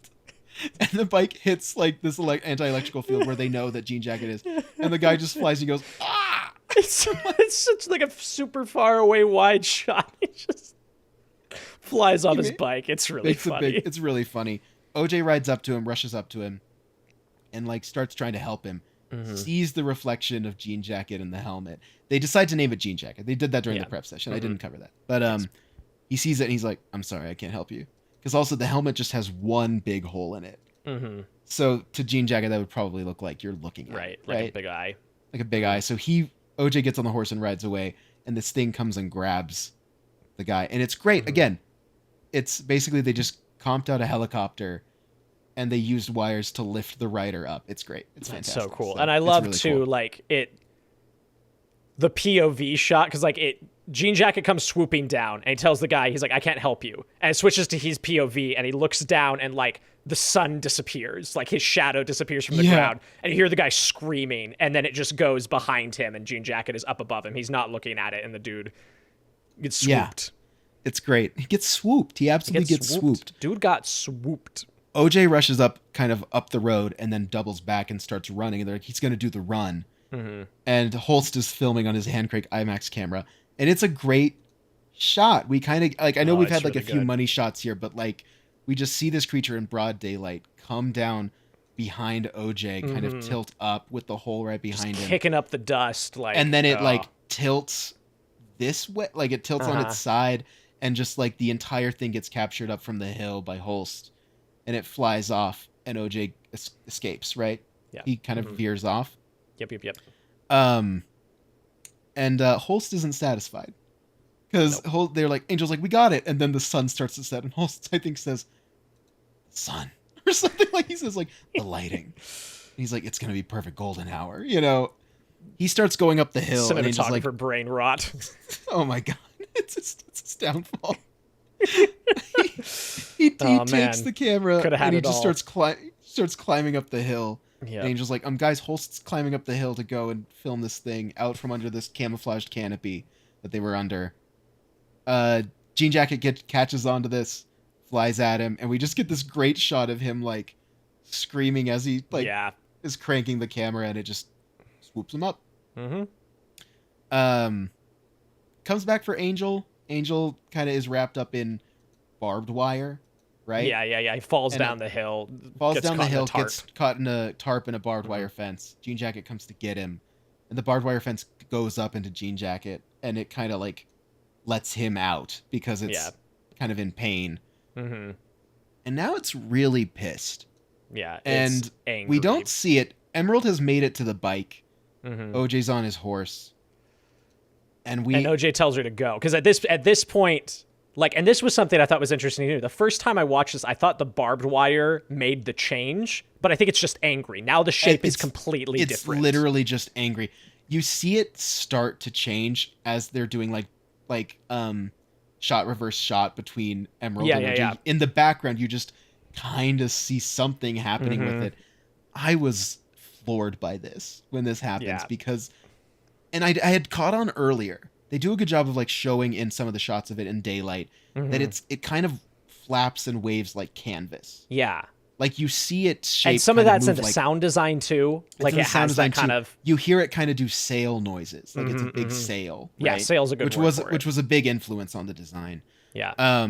Speaker 4: And the bike hits like this anti-electrical field where they know that Jean Jacket is, and the guy just flies. And he goes, "Ah!"
Speaker 3: It's such like a super far away wide shot. He just flies on his bike. It's really funny.
Speaker 4: It's really funny. OJ rides up to him, rushes up to him, and like starts trying to help him. Sees the reflection of Jean Jacket in the helmet. They decide to name it Jean Jacket. They did that during the prep session. I didn't cover that, but he sees it and he's like, "I'm sorry, I can't help you." Because also the helmet just has one big hole in it. So to Jean Jacket, that would probably look like you're looking at it,
Speaker 3: Like a big eye.
Speaker 4: like a big eye. So OJ gets on the horse and rides away, and this thing comes and grabs the guy, and it's great. Again, it's basically they just comped out a helicopter, and they used wires to lift the rider up. It's great. It's fantastic.
Speaker 3: So cool.
Speaker 4: So
Speaker 3: And I
Speaker 4: it's
Speaker 3: love
Speaker 4: really
Speaker 3: too,
Speaker 4: cool.
Speaker 3: like the POV shot, because like Jean Jacket comes swooping down and he tells the guy, he's like, "I can't help you." And it switches to his POV and he looks down and like the sun disappears, like his shadow disappears from the ground, and you hear the guy screaming, and then it just goes behind him and Jean Jacket is up above him. He's not looking at it, and the dude gets swooped.
Speaker 4: It's great. He gets swooped. He absolutely gets swooped.
Speaker 3: Dude got swooped.
Speaker 4: OJ rushes up, kind of up the road, and then doubles back and starts running. And they're like, he's going to do the run. And Holst is filming on his Handcrank IMAX camera, and it's a great shot. We kind of like, I know we've had like
Speaker 3: really
Speaker 4: a few
Speaker 3: good.
Speaker 4: money shots here, but like we just see this creature in broad daylight come down behind OJ, kind of tilt up with the hole right behind him,
Speaker 3: Kicking up the dust, like,
Speaker 4: and then it like tilts this way, like it tilts on its side, and just like the entire thing gets captured up from the hill by Holst, and it flies off, and OJ escapes. Right?
Speaker 3: Yeah.
Speaker 4: He kind of veers off.
Speaker 3: Yep.
Speaker 4: And Holst isn't satisfied because they're like, Angel's like, "We got it," and then the sun starts to set, and Holst I think says, "Sun," or something, like he says like the lighting. And he's like, "It's gonna be perfect golden hour," you know. He starts going up the hill, and Angel's
Speaker 3: Cinematographer
Speaker 4: like,
Speaker 3: brain rot.
Speaker 4: "Oh my god, it's his downfall." he takes
Speaker 3: man.
Speaker 4: the camera
Speaker 3: Coulda had
Speaker 4: and he
Speaker 3: it
Speaker 4: just
Speaker 3: all.
Speaker 4: starts climbing up the hill.
Speaker 3: Yeah.
Speaker 4: And Angel's like, guys, Holst's climbing up the hill to go and film this thing out from under this camouflaged canopy that they were under. Jean Jacket catches onto this, flies at him, and we just get this great shot of him like screaming as he like is cranking the camera, and it just swoops him up. Comes back for Angel. Angel kind of is wrapped up in barbed wire, right?
Speaker 3: Yeah. He falls
Speaker 4: And
Speaker 3: down the hill.
Speaker 4: Falls
Speaker 3: gets
Speaker 4: down the
Speaker 3: caught in a
Speaker 4: hill,
Speaker 3: tarp.
Speaker 4: gets caught in a tarp and a barbed wire fence. Jean Jacket comes to get him, and the barbed wire fence goes up into Jean Jacket, and it kind of like lets him out because it's kind of in pain.
Speaker 3: Mm-hmm.
Speaker 4: And now it's really pissed.
Speaker 3: Yeah,
Speaker 4: and
Speaker 3: it's angry.
Speaker 4: we don't see it. Emerald has made it to the bike.
Speaker 3: Mm-hmm.
Speaker 4: OJ's on his horse, and
Speaker 3: OJ tells her to go because at this point, like, and this was something I thought was interesting too. The first time I watched this, I thought the barbed wire made the change, but I think it's just angry. Now the shape is completely different.
Speaker 4: It's literally just angry. You see it start to change as they're doing like shot reverse shot between Emerald and OJ.
Speaker 3: Yeah.
Speaker 4: In the background, you just kind of see something happening with it. I was floored by this when this happens because, and I had caught on earlier. They do a good job of like showing in some of the shots of it in daylight that it kind of flaps and waves like canvas.
Speaker 3: Yeah.
Speaker 4: Like you see it shape.
Speaker 3: And some of that's in the
Speaker 4: like,
Speaker 3: sound design too. Like it has that kind of.
Speaker 4: You hear it kind of do sail noises. Like it's a big sail. Right?
Speaker 3: Yeah, sail's a good word for it.
Speaker 4: Which was a big influence on the design.
Speaker 3: Yeah.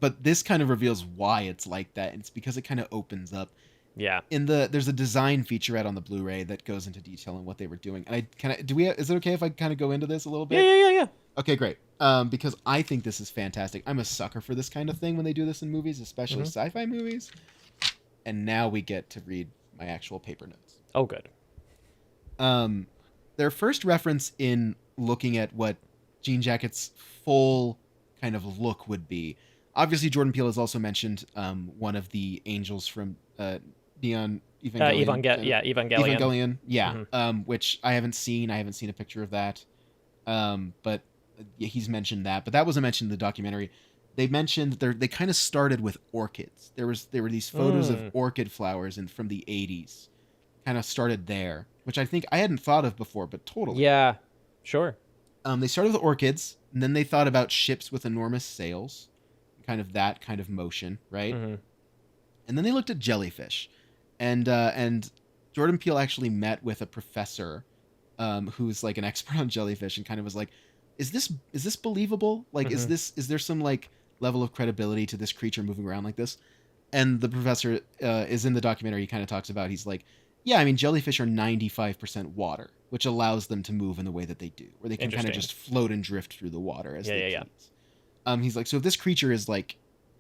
Speaker 4: But this kind of reveals why it's like that. And it's because it kind of opens up.
Speaker 3: Yeah.
Speaker 4: There's a design featurette on the Blu-ray that goes into detail on what they were doing. And is it okay if I kind of go into this a little bit?
Speaker 3: Yeah.
Speaker 4: Okay, great. Because I think this is fantastic. I'm a sucker for this kind of thing when they do this in movies, especially sci-fi movies. And now we get to read my actual paper notes.
Speaker 3: Oh, good.
Speaker 4: Their first reference in looking at what Jean Jacket's full kind of look would be. Obviously, Jordan Peele has also mentioned one of the angels from Neon Evangelion.
Speaker 3: Evangelion.
Speaker 4: Yeah. Which I haven't seen. I haven't seen a picture of that. But he's mentioned that. But that wasn't mentioned in the documentary. They mentioned they kind of started with orchids. There were these photos of orchid flowers from the 80s. Kind of started there, which I think I hadn't thought of before, but totally.
Speaker 3: Yeah, sure.
Speaker 4: They started with orchids, and then they thought about ships with enormous sails, kind of that kind of motion, right?
Speaker 3: Mm-hmm.
Speaker 4: And then they looked at jellyfish, and Jordan Peele actually met with a professor, who's like an expert on jellyfish, and kind of was like, "Is this believable? Like, is there some like level of credibility to this creature moving around like this?" And the professor is in the documentary. He kind of talks about. He's like, "Yeah, I mean, jellyfish are 95% water, which allows them to move in the way that they do, where they can kind of just float and drift through the water as they please." He's like, so if this creature is like,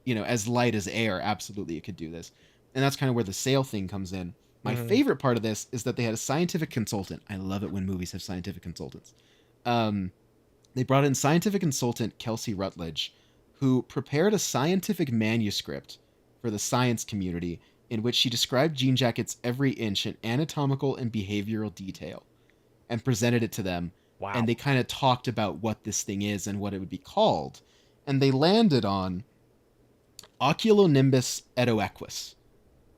Speaker 4: as light as air, absolutely it could do this. And that's kind of where the sail thing comes in. My favorite part of this is that they had a scientific consultant. I love it when movies have scientific consultants. They brought in scientific consultant Kelsey Rutledge, who prepared a scientific manuscript for the science community in which she described Jean Jacket's every inch in anatomical and behavioral detail and presented it to them.
Speaker 3: Wow.
Speaker 4: And they kind of talked about what this thing is and what it would be called. And they landed on Oculonimbus edoequus,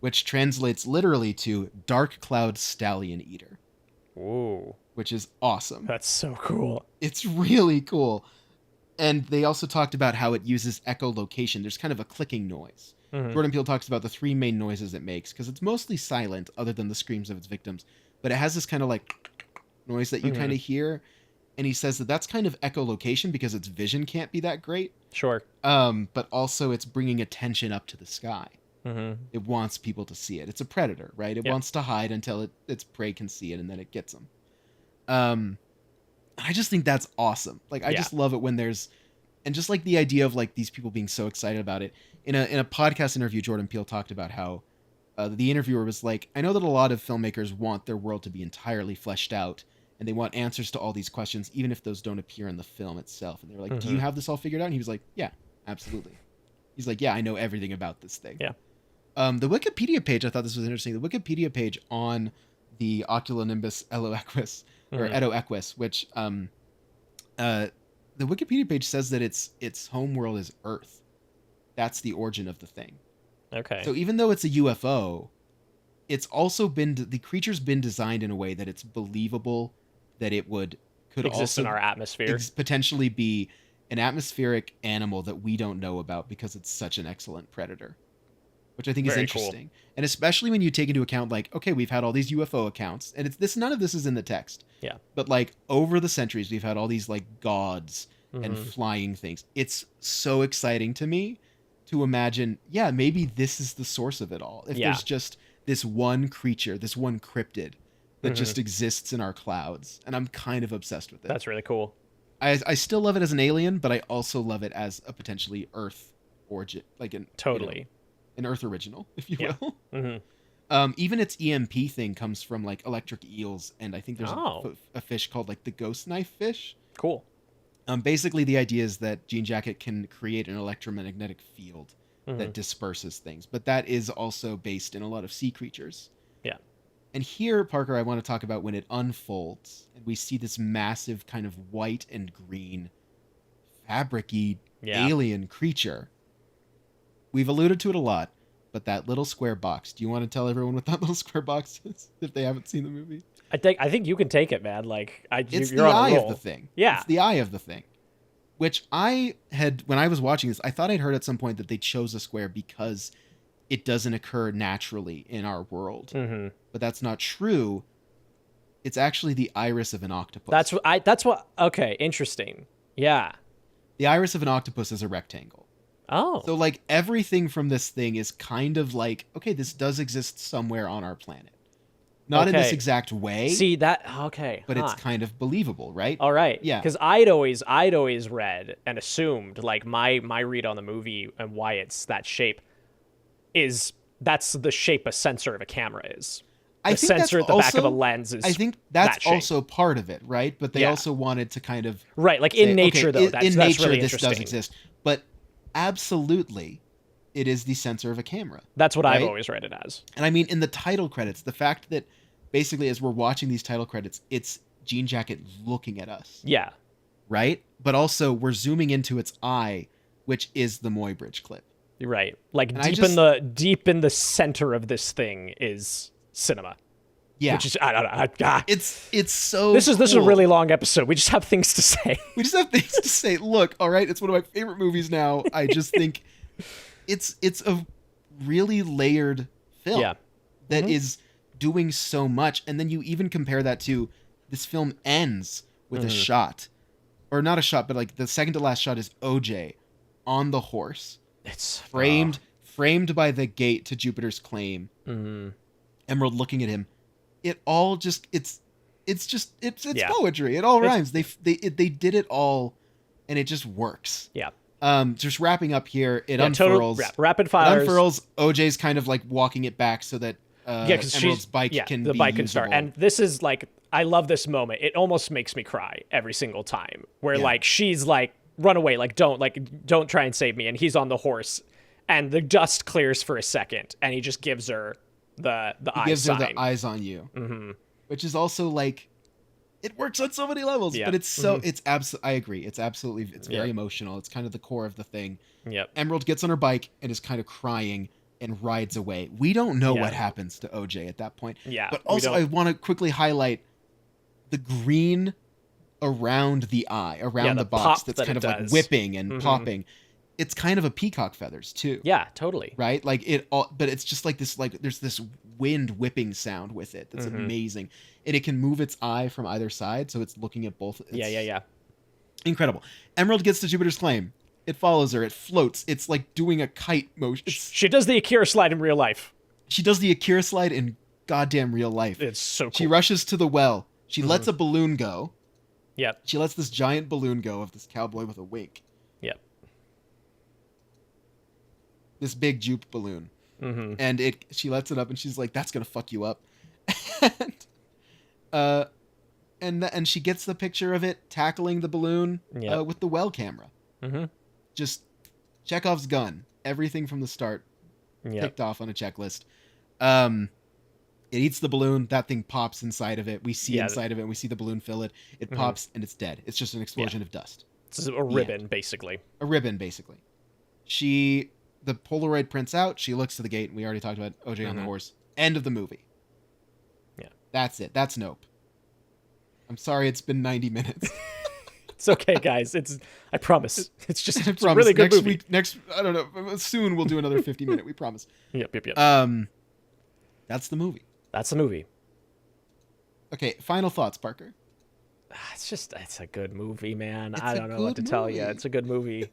Speaker 4: which translates literally to dark cloud stallion eater.
Speaker 3: Ooh.
Speaker 4: Which is awesome.
Speaker 3: That's so cool.
Speaker 4: It's really cool. And they also talked about how it uses echolocation. There's kind of a clicking noise. Jordan Peele talks about the three main noises it makes, because it's mostly silent other than the screams of its victims. But it has this kind of like noise that you kind of hear. And he says that that's kind of echolocation because its vision can't be that great.
Speaker 3: Sure.
Speaker 4: But also it's bringing attention up to the sky. It wants people to see it. It's a predator, right? It wants to hide until its prey can see it, and then it gets them. I just think that's awesome. Like, I just love it when there's... And just like the idea of like these people being so excited about it. In a podcast interview, Jordan Peele talked about how the interviewer was like, I know that a lot of filmmakers want their world to be entirely fleshed out, and they want answers to all these questions, even if those don't appear in the film itself. And they were like, do you have this all figured out? And he was like, yeah, absolutely. He's like, yeah, I know everything about this thing.
Speaker 3: Yeah.
Speaker 4: The Wikipedia page, I thought this was interesting. The Wikipedia page on the Oculonimbus edoequus, or edoequus, which the Wikipedia page says that its home world is Earth. That's the origin of the thing.
Speaker 3: Okay.
Speaker 4: So even though it's a UFO, it's also the creature's been designed in a way that it's believable that it could
Speaker 3: exist
Speaker 4: also
Speaker 3: in our atmosphere.
Speaker 4: Potentially be an atmospheric animal that we don't know about because it's such an excellent predator, which I think is interesting. Cool. And especially when you take into account, like, okay, we've had all these UFO accounts, and none of this is in the text.
Speaker 3: Yeah.
Speaker 4: But like over the centuries, we've had all these like gods and flying things. It's so exciting to me to imagine, yeah, maybe this is the source of it all. If
Speaker 3: Yeah.
Speaker 4: there's just this one creature, this one cryptid that just exists in our clouds, and I'm kind of obsessed with it.
Speaker 3: That's really cool.
Speaker 4: I still love it as an alien, but I also love it as a potentially Earth origin, like an
Speaker 3: Totally.
Speaker 4: an Earth original, if you
Speaker 3: Yeah.
Speaker 4: will. Even its EMP thing comes from like electric eels, and I think there's a fish called like the ghost knife fish.
Speaker 3: Cool.
Speaker 4: Basically, the idea is that Jean Jacket can create an electromagnetic field that disperses things, but that is also based in a lot of sea creatures.
Speaker 3: Yeah.
Speaker 4: And here, Parker, I want to talk about when it unfolds, and we see this massive kind of white and green, fabric-y alien creature. We've alluded to it a lot, but that little square box. Do you want to tell everyone what that little square box is if they haven't seen the movie?
Speaker 3: I think you can take it, man. Like
Speaker 4: it's
Speaker 3: you're
Speaker 4: the
Speaker 3: on a
Speaker 4: eye
Speaker 3: roll.
Speaker 4: of the thing.
Speaker 3: Yeah,
Speaker 4: it's the eye of the thing. Which I had when I was watching this, I thought I'd heard at some point that they chose a square because it doesn't occur naturally in our world. But that's not true. It's actually the iris of an octopus.
Speaker 3: That's what. Okay, interesting. Yeah.
Speaker 4: The iris of an octopus is a rectangle.
Speaker 3: Oh.
Speaker 4: So like everything from this thing is kind of like, okay, this does exist somewhere on our planet. Not in this exact way.
Speaker 3: See that? Okay.
Speaker 4: But it's kind of believable, right?
Speaker 3: All right.
Speaker 4: Yeah.
Speaker 3: Because I'd always read and assumed, like my read on the movie and why it's that shape is that's the shape a sensor of a camera is. The sensor at the back of a lens is.
Speaker 4: I think that's also part of it, right? But they also wanted to kind of
Speaker 3: like
Speaker 4: say,
Speaker 3: in nature, though. That's really
Speaker 4: this
Speaker 3: interesting.
Speaker 4: does exist, but absolutely, it is the sensor of a camera.
Speaker 3: That's what I've always read it as.
Speaker 4: And I mean, in the title credits, the fact that basically as we're watching these title credits, it's Jean Jacket looking at us.
Speaker 3: Yeah.
Speaker 4: Right? But also we're zooming into its eye, which is the Muybridge clip.
Speaker 3: Right. Like
Speaker 4: and
Speaker 3: deep in the center of this thing is cinema.
Speaker 4: Yeah.
Speaker 3: Which is I don't know.
Speaker 4: It's so
Speaker 3: This is a really long episode. We just have things to say.
Speaker 4: We just have things to say. Look, all right, it's one of my favorite movies now. I just think it's a really layered film that is doing so much. And then you even compare that to this film ends with a shot. Or not a shot, but like the second to last shot is OJ on the horse.
Speaker 3: It's
Speaker 4: framed by the gate to Jupiter's claim. Emerald looking at him. It all just it's poetry. It all rhymes. They did it all, and it just works.
Speaker 3: Yeah.
Speaker 4: Just wrapping up here. It unfurls.
Speaker 3: Rapid fires.
Speaker 4: It unfurls. OJ's kind of like walking it back so that Emerald's bike can be
Speaker 3: bike can
Speaker 4: usable.
Speaker 3: start. And this is like I love this moment. It almost makes me cry every single time. Where like she's like run away, don't try and save me, and he's on the horse, and the dust clears for a second, and he just gives her the eyes sign.
Speaker 4: Her the eyes on you, which is also like it works on so many levels. But it's so I agree. It's very emotional. It's kind of the core of the thing.
Speaker 3: Yep.
Speaker 4: Emerald gets on her bike and is kind of crying and rides away. We don't know what happens to OJ at that point.
Speaker 3: Yeah.
Speaker 4: But also I want to quickly highlight the green around the eye, around the box that's kind of like whipping and popping. It's kind of a peacock feathers too.
Speaker 3: Yeah, totally.
Speaker 4: Right? Like but it's just like this, like there's this wind whipping sound with it that's amazing. And it can move its eye from either side, so it's looking at both.
Speaker 3: Yeah.
Speaker 4: Incredible. Emerald gets to Jupiter's claim. It follows her. It floats. It's like doing a kite motion.
Speaker 3: She does the Akira slide in real life.
Speaker 4: She does the Akira slide in goddamn real life.
Speaker 3: It's so cool.
Speaker 4: She rushes to the well. She lets a balloon go.
Speaker 3: Yep.
Speaker 4: She lets this giant balloon go of this cowboy with a wink.
Speaker 3: Yep.
Speaker 4: This big jupe balloon. And she lets it up and she's like, that's going to fuck you up. And she gets the picture of it tackling the balloon with the well camera. Just Chekhov's gun. Everything from the start ticked off on a checklist. It eats the balloon. That thing pops inside of it. We see inside of it. And we see the balloon fill it. It pops and it's dead. It's just an explosion of dust.
Speaker 3: It's a ribbon, basically.
Speaker 4: A ribbon, basically. The Polaroid prints out. She looks to the gate. We already talked about OJ on the horse. End of the movie.
Speaker 3: Yeah.
Speaker 4: That's it. That's Nope. I'm sorry it's been 90 minutes.
Speaker 3: It's okay, guys. I promise. It's just
Speaker 4: it's
Speaker 3: a really good
Speaker 4: next
Speaker 3: movie.
Speaker 4: Week, I don't know. Soon we'll do another 50-minute. We promise.
Speaker 3: Yep.
Speaker 4: That's the movie.
Speaker 3: That's the movie.
Speaker 4: Okay, final thoughts, Parker.
Speaker 3: It's a good movie, man. I don't know what to tell you. It's a good movie.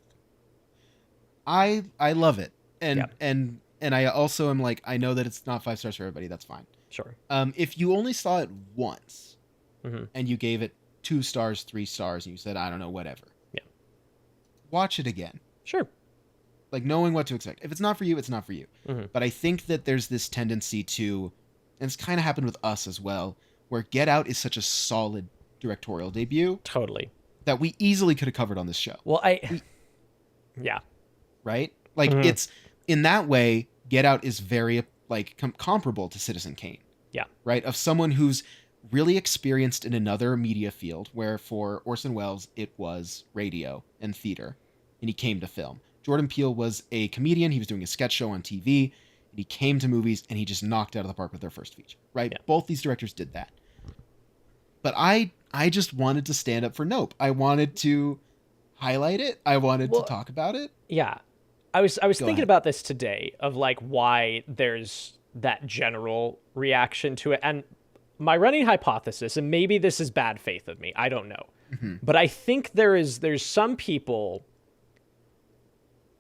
Speaker 4: I love it. And
Speaker 3: Yeah.
Speaker 4: and I also am like, I know that it's not 5 stars for everybody. That's fine.
Speaker 3: Sure.
Speaker 4: If you only saw it once
Speaker 3: Mm-hmm.
Speaker 4: and you gave it 2 stars, 3 stars, and you said, I don't know, whatever.
Speaker 3: Yeah.
Speaker 4: Watch it again.
Speaker 3: Sure.
Speaker 4: Like, knowing what to expect. If it's not for you, it's not for you.
Speaker 3: Mm-hmm.
Speaker 4: But I think that there's this tendency to, and it's kind of happened with us as well, where Get Out is such a solid directorial debut
Speaker 3: Totally.
Speaker 4: that we easily could have covered on this show.
Speaker 3: Well, yeah.
Speaker 4: Right? Like,
Speaker 3: Mhm.
Speaker 4: it's, in that way, Get Out is very, like, comparable to Citizen Kane.
Speaker 3: Yeah.
Speaker 4: Right? Of someone who's really experienced in another media field, where for Orson Welles, it was radio and theater, and he came to film. Jordan Peele was a comedian. He was doing a sketch show on TV, and he came to movies, and he just knocked it out of the park with their first feature, right?
Speaker 3: Yeah.
Speaker 4: Both these directors did that. But I just wanted to stand up for Nope. I wanted to highlight it. I wanted to talk about it.
Speaker 3: Yeah. I was thinking
Speaker 4: ahead.
Speaker 3: about this today, of like why there's that general reaction to it. And my running hypothesis, and maybe this is bad faith of me, I don't know.
Speaker 4: Mm-hmm.
Speaker 3: But I think there's some people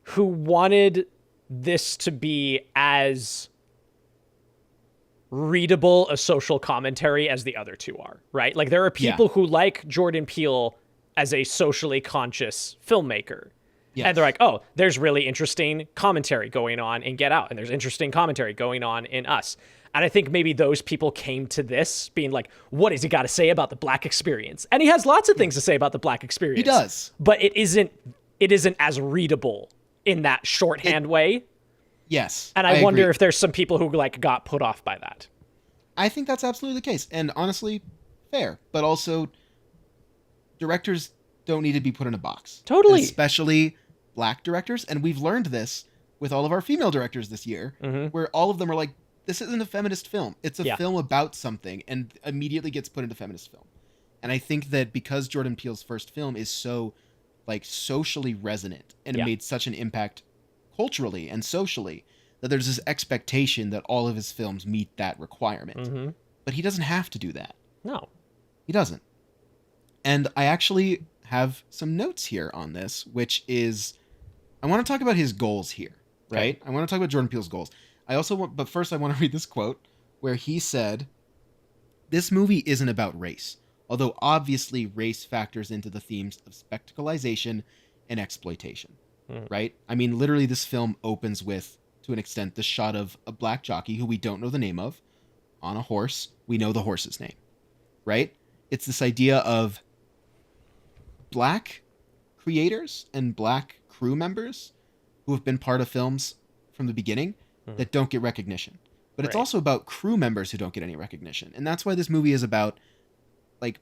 Speaker 3: who wanted this to be as readable a social commentary as the other two are, right? Like, there are people who like Jordan Peele as a socially conscious filmmaker.
Speaker 4: Yes.
Speaker 3: And they're like, oh, there's really interesting commentary going on in Get Out, and there's interesting commentary going on in Us. And I think maybe those people came to this being like, what has he got to say about the Black experience? And he has lots of things to say about the Black experience.
Speaker 4: He does.
Speaker 3: But it isn't as readable in that shorthand way.
Speaker 4: Yes.
Speaker 3: And I wonder
Speaker 4: agree.
Speaker 3: if there's some people who like got put off by that.
Speaker 4: I think that's absolutely the case. And honestly, fair. But also, directors don't need to be put in a box.
Speaker 3: Totally.
Speaker 4: Especially Black directors. And we've learned this with all of our female directors this year, where all of them are like, this isn't a feminist film. It's a film about something, and immediately gets put into feminist film. And I think that because Jordan Peele's first film is so, like, socially resonant, and it made such an impact culturally and socially, that there's this expectation that all of his films meet that requirement. But he doesn't have to do that.
Speaker 3: No.
Speaker 4: He doesn't. And I actually have some notes here on this, which is, I want to talk about his goals here, right? I want to talk about Jordan Peele's goals. But first I want to read this quote where he said, "This movie isn't about race, although obviously race factors into the themes of spectacleization and exploitation." Right? I mean, literally this film opens with, to an extent, the shot of a black jockey who we don't know the name of on a horse. We know the horse's name, right? It's this idea of Black creators and Black crew members who have been part of films from the beginning that don't get recognition. But it's also about crew members who don't get any recognition. And that's why this movie is about, like,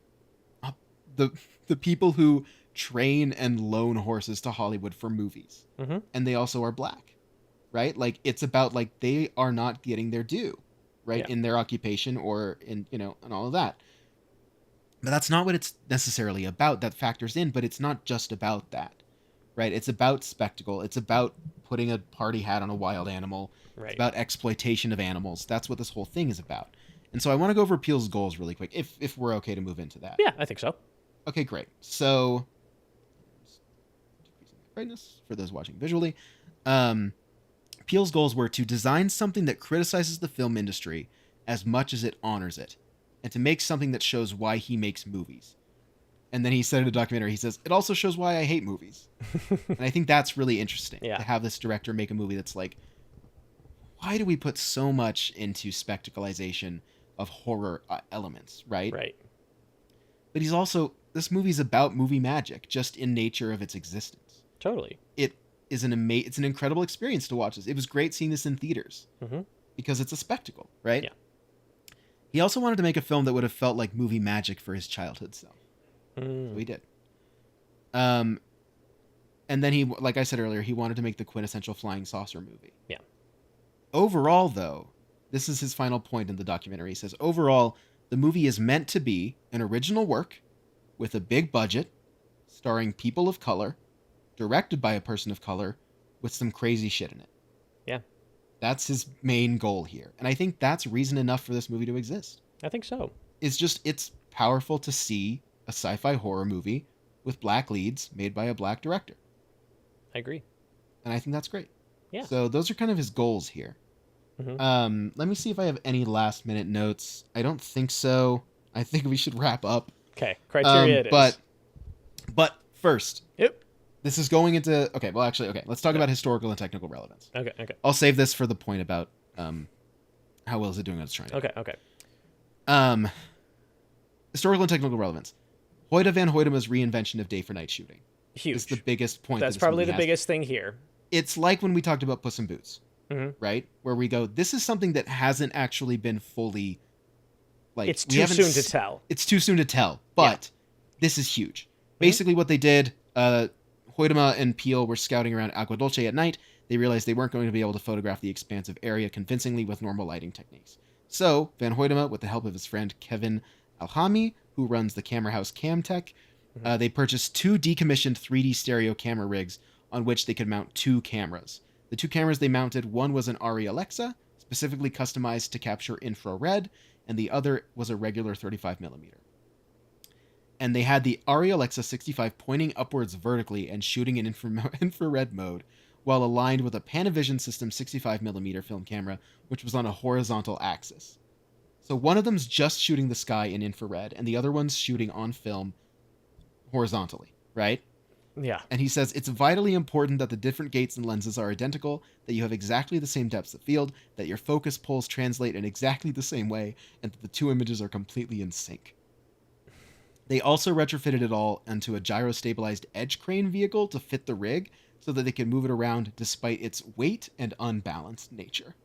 Speaker 4: the people who train and loan horses to Hollywood for movies. And they also are Black, right? Like, it's about, like, they are not getting their due, right? In their occupation or in, and all of that. But that's not what it's necessarily about. That factors in, but it's not just about that, right? It's about spectacle. It's about putting a party hat on a wild animal. It's about exploitation of animals. That's what this whole thing is about. And so I want to go over Peele's goals really quick, if we're okay to move into that.
Speaker 3: Yeah, I think so.
Speaker 4: Okay, great. So, decreasing the brightness for those watching visually. Peele's goals were to design something that criticizes the film industry as much as it honors it, and to make something that shows why he makes movies. And then he said in a documentary, he says, it also shows why I hate movies. And I think that's really interesting to have this director make a movie that's like, why do we put so much into spectacleization of horror elements, right?
Speaker 3: Right.
Speaker 4: But he's also, this movie's about movie magic, just in nature of its existence.
Speaker 3: Totally.
Speaker 4: It is it's an incredible experience to watch this. It was great seeing this in theaters because it's a spectacle, right?
Speaker 3: Yeah.
Speaker 4: He also wanted to make a film that would have felt like movie magic for his childhood self. So he did. And then he, like I said earlier, he wanted to make the quintessential flying saucer movie.
Speaker 3: Yeah.
Speaker 4: Overall, though, this is his final point in the documentary. He says, overall, the movie is meant to be an original work with a big budget, starring people of color, directed by a person of color, with some crazy shit in it.
Speaker 3: Yeah.
Speaker 4: That's his main goal here. And I think that's reason enough for this movie to exist.
Speaker 3: I think so.
Speaker 4: It's powerful to see a sci-fi horror movie with Black leads made by a Black director.
Speaker 3: I agree.
Speaker 4: And I think that's great.
Speaker 3: Yeah.
Speaker 4: So those are kind of his goals here. Let me see if I have any last minute notes. I don't think so. I think we should wrap up.
Speaker 3: Okay, criteria it is.
Speaker 4: But first,
Speaker 3: Yep.
Speaker 4: this is going into... Okay, well, actually, okay. Let's talk about historical and technical relevance.
Speaker 3: Okay.
Speaker 4: I'll save this for the point about how well is it doing what it's trying to do.
Speaker 3: Okay.
Speaker 4: Historical and technical relevance. Hoyte van Hoytema's reinvention of day for night shooting.
Speaker 3: Huge.
Speaker 4: Is the biggest point.
Speaker 3: That's probably the biggest thing here.
Speaker 4: It's like when we talked about Puss in Boots, right? Where we go, this is something that hasn't actually been fully... Like,
Speaker 3: it's too soon to tell.
Speaker 4: It's too soon to tell, but this is huge. Basically what they did, Hoytema and Peele were scouting around Agua Dulce at night. They realized they weren't going to be able to photograph the expansive area convincingly with normal lighting techniques. So, Van Hoytema, with the help of his friend Kevin Alhami, who runs the camera house Camtech, they purchased 2 decommissioned 3D stereo camera rigs on which they could mount 2 cameras. The 2 cameras they mounted, one was an Arri Alexa, specifically customized to capture infrared, and the other was a regular 35mm. And they had the Arri Alexa 65 pointing upwards vertically and shooting in infrared mode, while aligned with a Panavision System 65mm film camera, which was on a horizontal axis. So one of them's just shooting the sky in infrared, and the other one's shooting on film horizontally, right?
Speaker 3: Yeah.
Speaker 4: And he says, it's vitally important that the different gates and lenses are identical, that you have exactly the same depths of field, that your focus poles translate in exactly the same way, and that the 2 images are completely in sync. They also retrofitted it all into a gyro-stabilized edge crane vehicle to fit the rig, so that they could move it around despite its weight and unbalanced nature.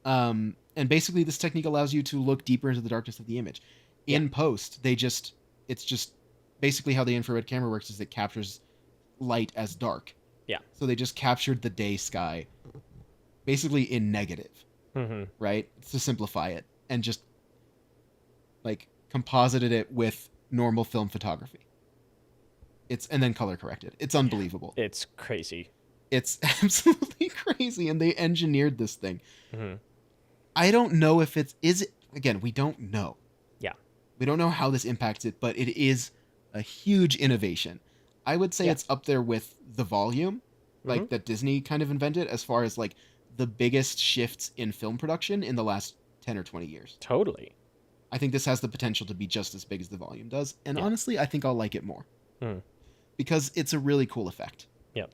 Speaker 4: And basically this technique allows you to look deeper into the darkness of the image. In post, it's just basically how the infrared camera works is it captures light as dark.
Speaker 3: Yeah.
Speaker 4: So they just captured the day sky basically in negative, right? To simplify it, and just like composited it with normal film photography. And then color corrected. It's unbelievable.
Speaker 3: It's crazy.
Speaker 4: It's absolutely crazy, and they engineered this thing. I don't know if again, we don't know.
Speaker 3: Yeah.
Speaker 4: We don't know how this impacts it, but it is a huge innovation. I would say it's up there with The Volume, like that Disney kind of invented, as far as like the biggest shifts in film production in the last 10 or 20 years.
Speaker 3: Totally.
Speaker 4: I think this has the potential to be just as big as The Volume does, and honestly, I think I'll like it more. Because it's a really cool effect.
Speaker 3: Yep.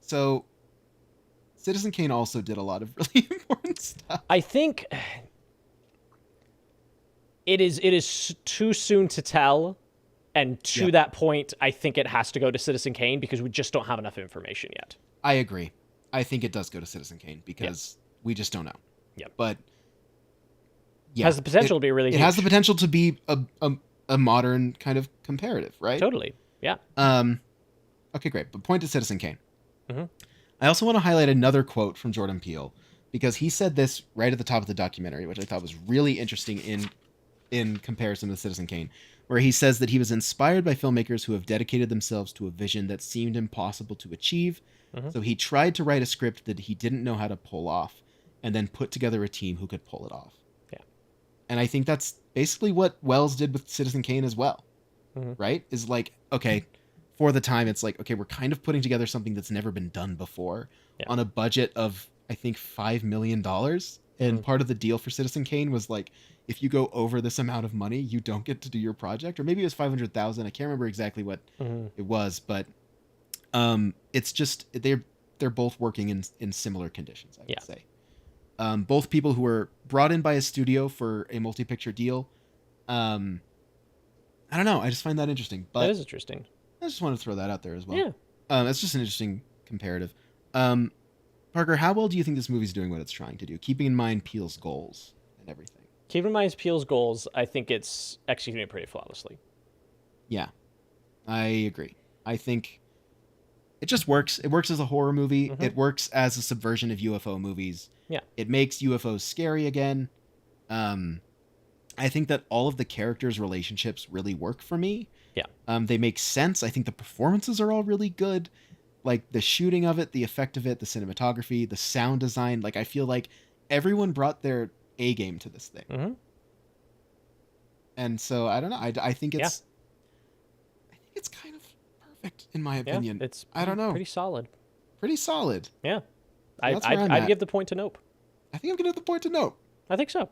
Speaker 4: So, Citizen Kane also did a lot of really important stuff.
Speaker 3: I think it is too soon to tell, and to that point, I think it has to go to Citizen Kane because we just don't have enough information yet.
Speaker 4: I agree. I think it does go to Citizen Kane because we just don't know.
Speaker 3: Yep.
Speaker 4: But
Speaker 3: it has the potential to be really huge.
Speaker 4: It has the potential to be a modern kind of comparative, right?
Speaker 3: Totally. Yeah.
Speaker 4: Okay, great. But point to Citizen Kane. I also want to highlight another quote from Jordan Peele, because he said this right at the top of the documentary, which I thought was really interesting in comparison to Citizen Kane, where he says that he was inspired by filmmakers who have dedicated themselves to a vision that seemed impossible to achieve. So he tried to write a script that he didn't know how to pull off, and then put together a team who could pull it off.
Speaker 3: Yeah.
Speaker 4: And I think that's basically what Wells did with Citizen Kane as well, right? Is like, okay, for the time, it's like, okay, we're kind of putting together something that's never been done before on a budget of, I think, $5 million. And part of the deal for Citizen Kane was like, if you go over this amount of money, you don't get to do your project. Or maybe it was 500,000. I can't remember exactly what it was, but it's just, they're both working in similar conditions, I would say. Both people who were brought in by a studio for a multi-picture deal. I don't know. I just find that interesting. But
Speaker 3: that is interesting.
Speaker 4: I just want to throw that out there as well.
Speaker 3: Yeah.
Speaker 4: That's just an interesting comparative. Parker, how well do you think this movie's doing what it's trying to do? Keeping in mind Peele's goals and everything.
Speaker 3: Keeping in mind Peele's goals, I think it's executing it pretty flawlessly.
Speaker 4: Yeah, I agree. I think it just works. It works as a horror movie. It works as a subversion of UFO movies.
Speaker 3: Yeah.
Speaker 4: It makes UFOs scary again. I think that all of the characters' relationships really work for me.
Speaker 3: Yeah.
Speaker 4: They make sense. I think the performances are all really good. Like the shooting of it, the effect of it, the cinematography, the sound design. Like I feel like everyone brought their A game to this thing. And so I don't know. I think it's kind of perfect in my opinion.
Speaker 3: It's
Speaker 4: I don't know.
Speaker 3: pretty solid.
Speaker 4: Pretty solid.
Speaker 3: Yeah,
Speaker 4: That's where I'm
Speaker 3: I'd
Speaker 4: at.
Speaker 3: give the point to Nope.
Speaker 4: I think I'm gonna have the point to Nope.
Speaker 3: I think so.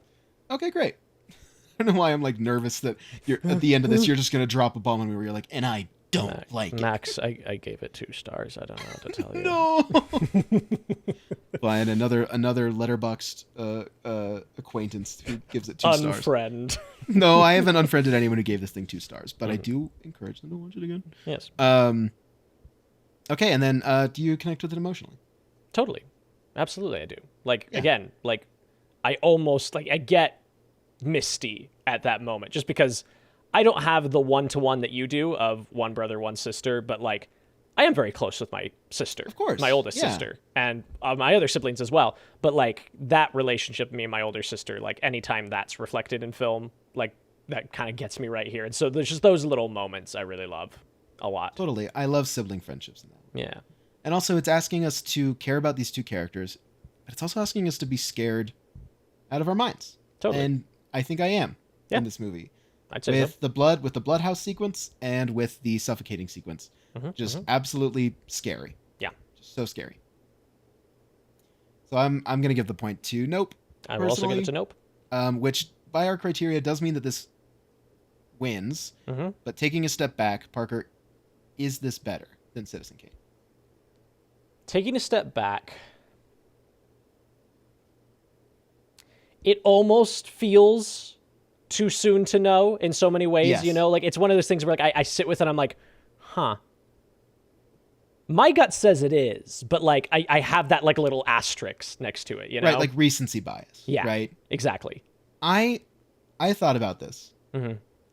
Speaker 4: Okay, great. I don't know why I'm like nervous that you're at the end of this you're just gonna drop a bomb on me where you're like, and I don't like it.
Speaker 3: Max, I gave it 2 stars. I don't know what to tell you.
Speaker 4: No. Fine, another letterboxed acquaintance who gives it 2 stars.
Speaker 3: Unfriend.
Speaker 4: No, I haven't unfriended anyone who gave this thing 2 stars, but I do encourage them to watch it again.
Speaker 3: Yes.
Speaker 4: Okay, and then do you connect with it emotionally?
Speaker 3: Totally. Absolutely, I do. Like, again, like, I almost, like, I get misty at that moment, just because I don't have the one-to-one that you do of one brother, one sister, but, like, I am very close with my sister.
Speaker 4: Of course.
Speaker 3: My oldest sister. And my other siblings as well. But, like, that relationship, me and my older sister, like, anytime that's reflected in film, like, that kind of gets me right here. And so there's just those little moments I really love a lot.
Speaker 4: Totally. I love sibling friendships in that way.
Speaker 3: Yeah.
Speaker 4: And also, it's asking us to care about these 2 characters, but it's also asking us to be scared out of our minds.
Speaker 3: Totally.
Speaker 4: And I think I am in this movie.
Speaker 3: I'd say
Speaker 4: With the bloodhouse sequence and with the suffocating sequence. Just absolutely scary.
Speaker 3: Yeah.
Speaker 4: Just so scary. So I'm gonna give the point to Nope.
Speaker 3: I will also give it to Nope.
Speaker 4: Which by our criteria does mean that this wins. But taking a step back, Parker, is this better than Citizen Kane?
Speaker 3: Taking a step back, it almost feels too soon to know in so many ways, you know? Like, it's one of those things where, like, I sit with it and I'm like, huh. My gut says it is, but, like, I have that, like, little asterisk next to it, you know?
Speaker 4: Right, like recency bias.
Speaker 3: Yeah,
Speaker 4: right?
Speaker 3: Exactly.
Speaker 4: I thought about this.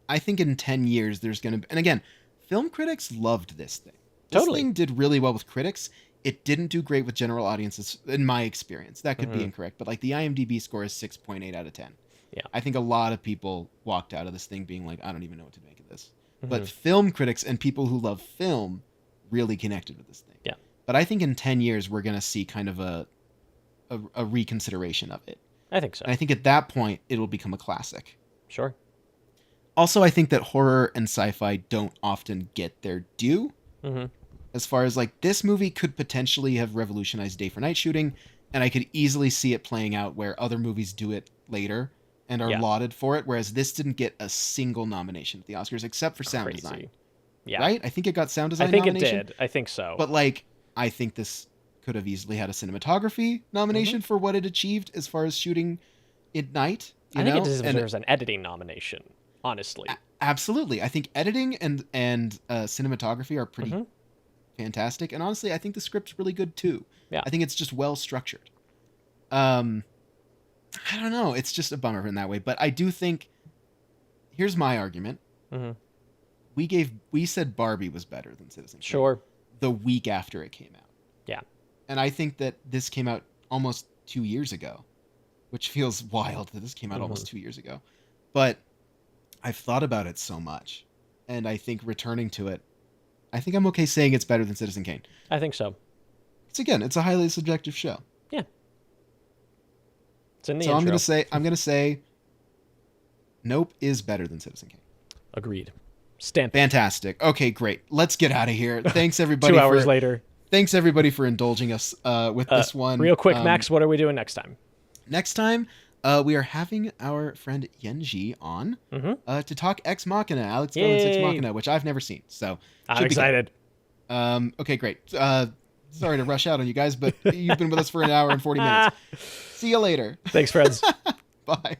Speaker 4: I think in 10 years there's going to be... And again, film critics loved this thing. This thing did really well with critics. It didn't do great with general audiences, in my experience. That could be incorrect, but, like, the IMDb score is 6.8 out of 10.
Speaker 3: Yeah.
Speaker 4: I think a lot of people walked out of this thing being like, I don't even know what to make of this. But film critics and people who love film really connected with this thing.
Speaker 3: Yeah.
Speaker 4: But I think in 10 years we're going to see kind of a reconsideration of it.
Speaker 3: I think so.
Speaker 4: And I think at that point it'll become a classic.
Speaker 3: Sure.
Speaker 4: Also, I think that horror and sci-fi don't often get their due. As far as, like, this movie could potentially have revolutionized day for night shooting, and I could easily see it playing out where other movies do it later and are lauded for it, whereas this didn't get a single nomination at the Oscars except for sound design.
Speaker 3: Yeah.
Speaker 4: Right? I think it got sound design
Speaker 3: nomination.
Speaker 4: nomination.
Speaker 3: It did. I think so.
Speaker 4: But, like, I think this could have easily had a cinematography nomination for what it achieved as far as shooting at night.
Speaker 3: I think it deserves an editing nomination, honestly.
Speaker 4: Absolutely. I think editing and cinematography are pretty fantastic. And honestly, I think the script's really good too.
Speaker 3: Yeah.
Speaker 4: I think it's just well structured. I don't know. It's just a bummer in that way. But I do think, here's my argument. We said Barbie was better than Citizen Kane.
Speaker 3: Sure.
Speaker 4: The week after it came out.
Speaker 3: Yeah.
Speaker 4: And I think that this came out almost 2 years ago, which feels wild that this came out almost 2 years ago. But I've thought about it so much. And I think returning to it, I think I'm okay saying it's better than Citizen Kane.
Speaker 3: I think so.
Speaker 4: It's a highly subjective show.
Speaker 3: Yeah. It's in the
Speaker 4: intro.
Speaker 3: So
Speaker 4: I'm gonna say Nope is better than Citizen Kane.
Speaker 3: Agreed. Stamp.
Speaker 4: Fantastic. Okay, great. Let's get out of here. Thanks everybody.
Speaker 3: 2 hours later.
Speaker 4: Thanks everybody for indulging us with this one.
Speaker 3: Real quick, Max, what are we doing next time?
Speaker 4: Next time, we are having our friend Yenji on to talk Ex Machina, Alex Garland's Ex Machina, which I've never seen. So
Speaker 3: I'm excited.
Speaker 4: Okay, great. Sorry to rush out on you guys, but you've been with us for an hour and 40 minutes. See you later.
Speaker 3: Thanks, friends.
Speaker 4: Bye.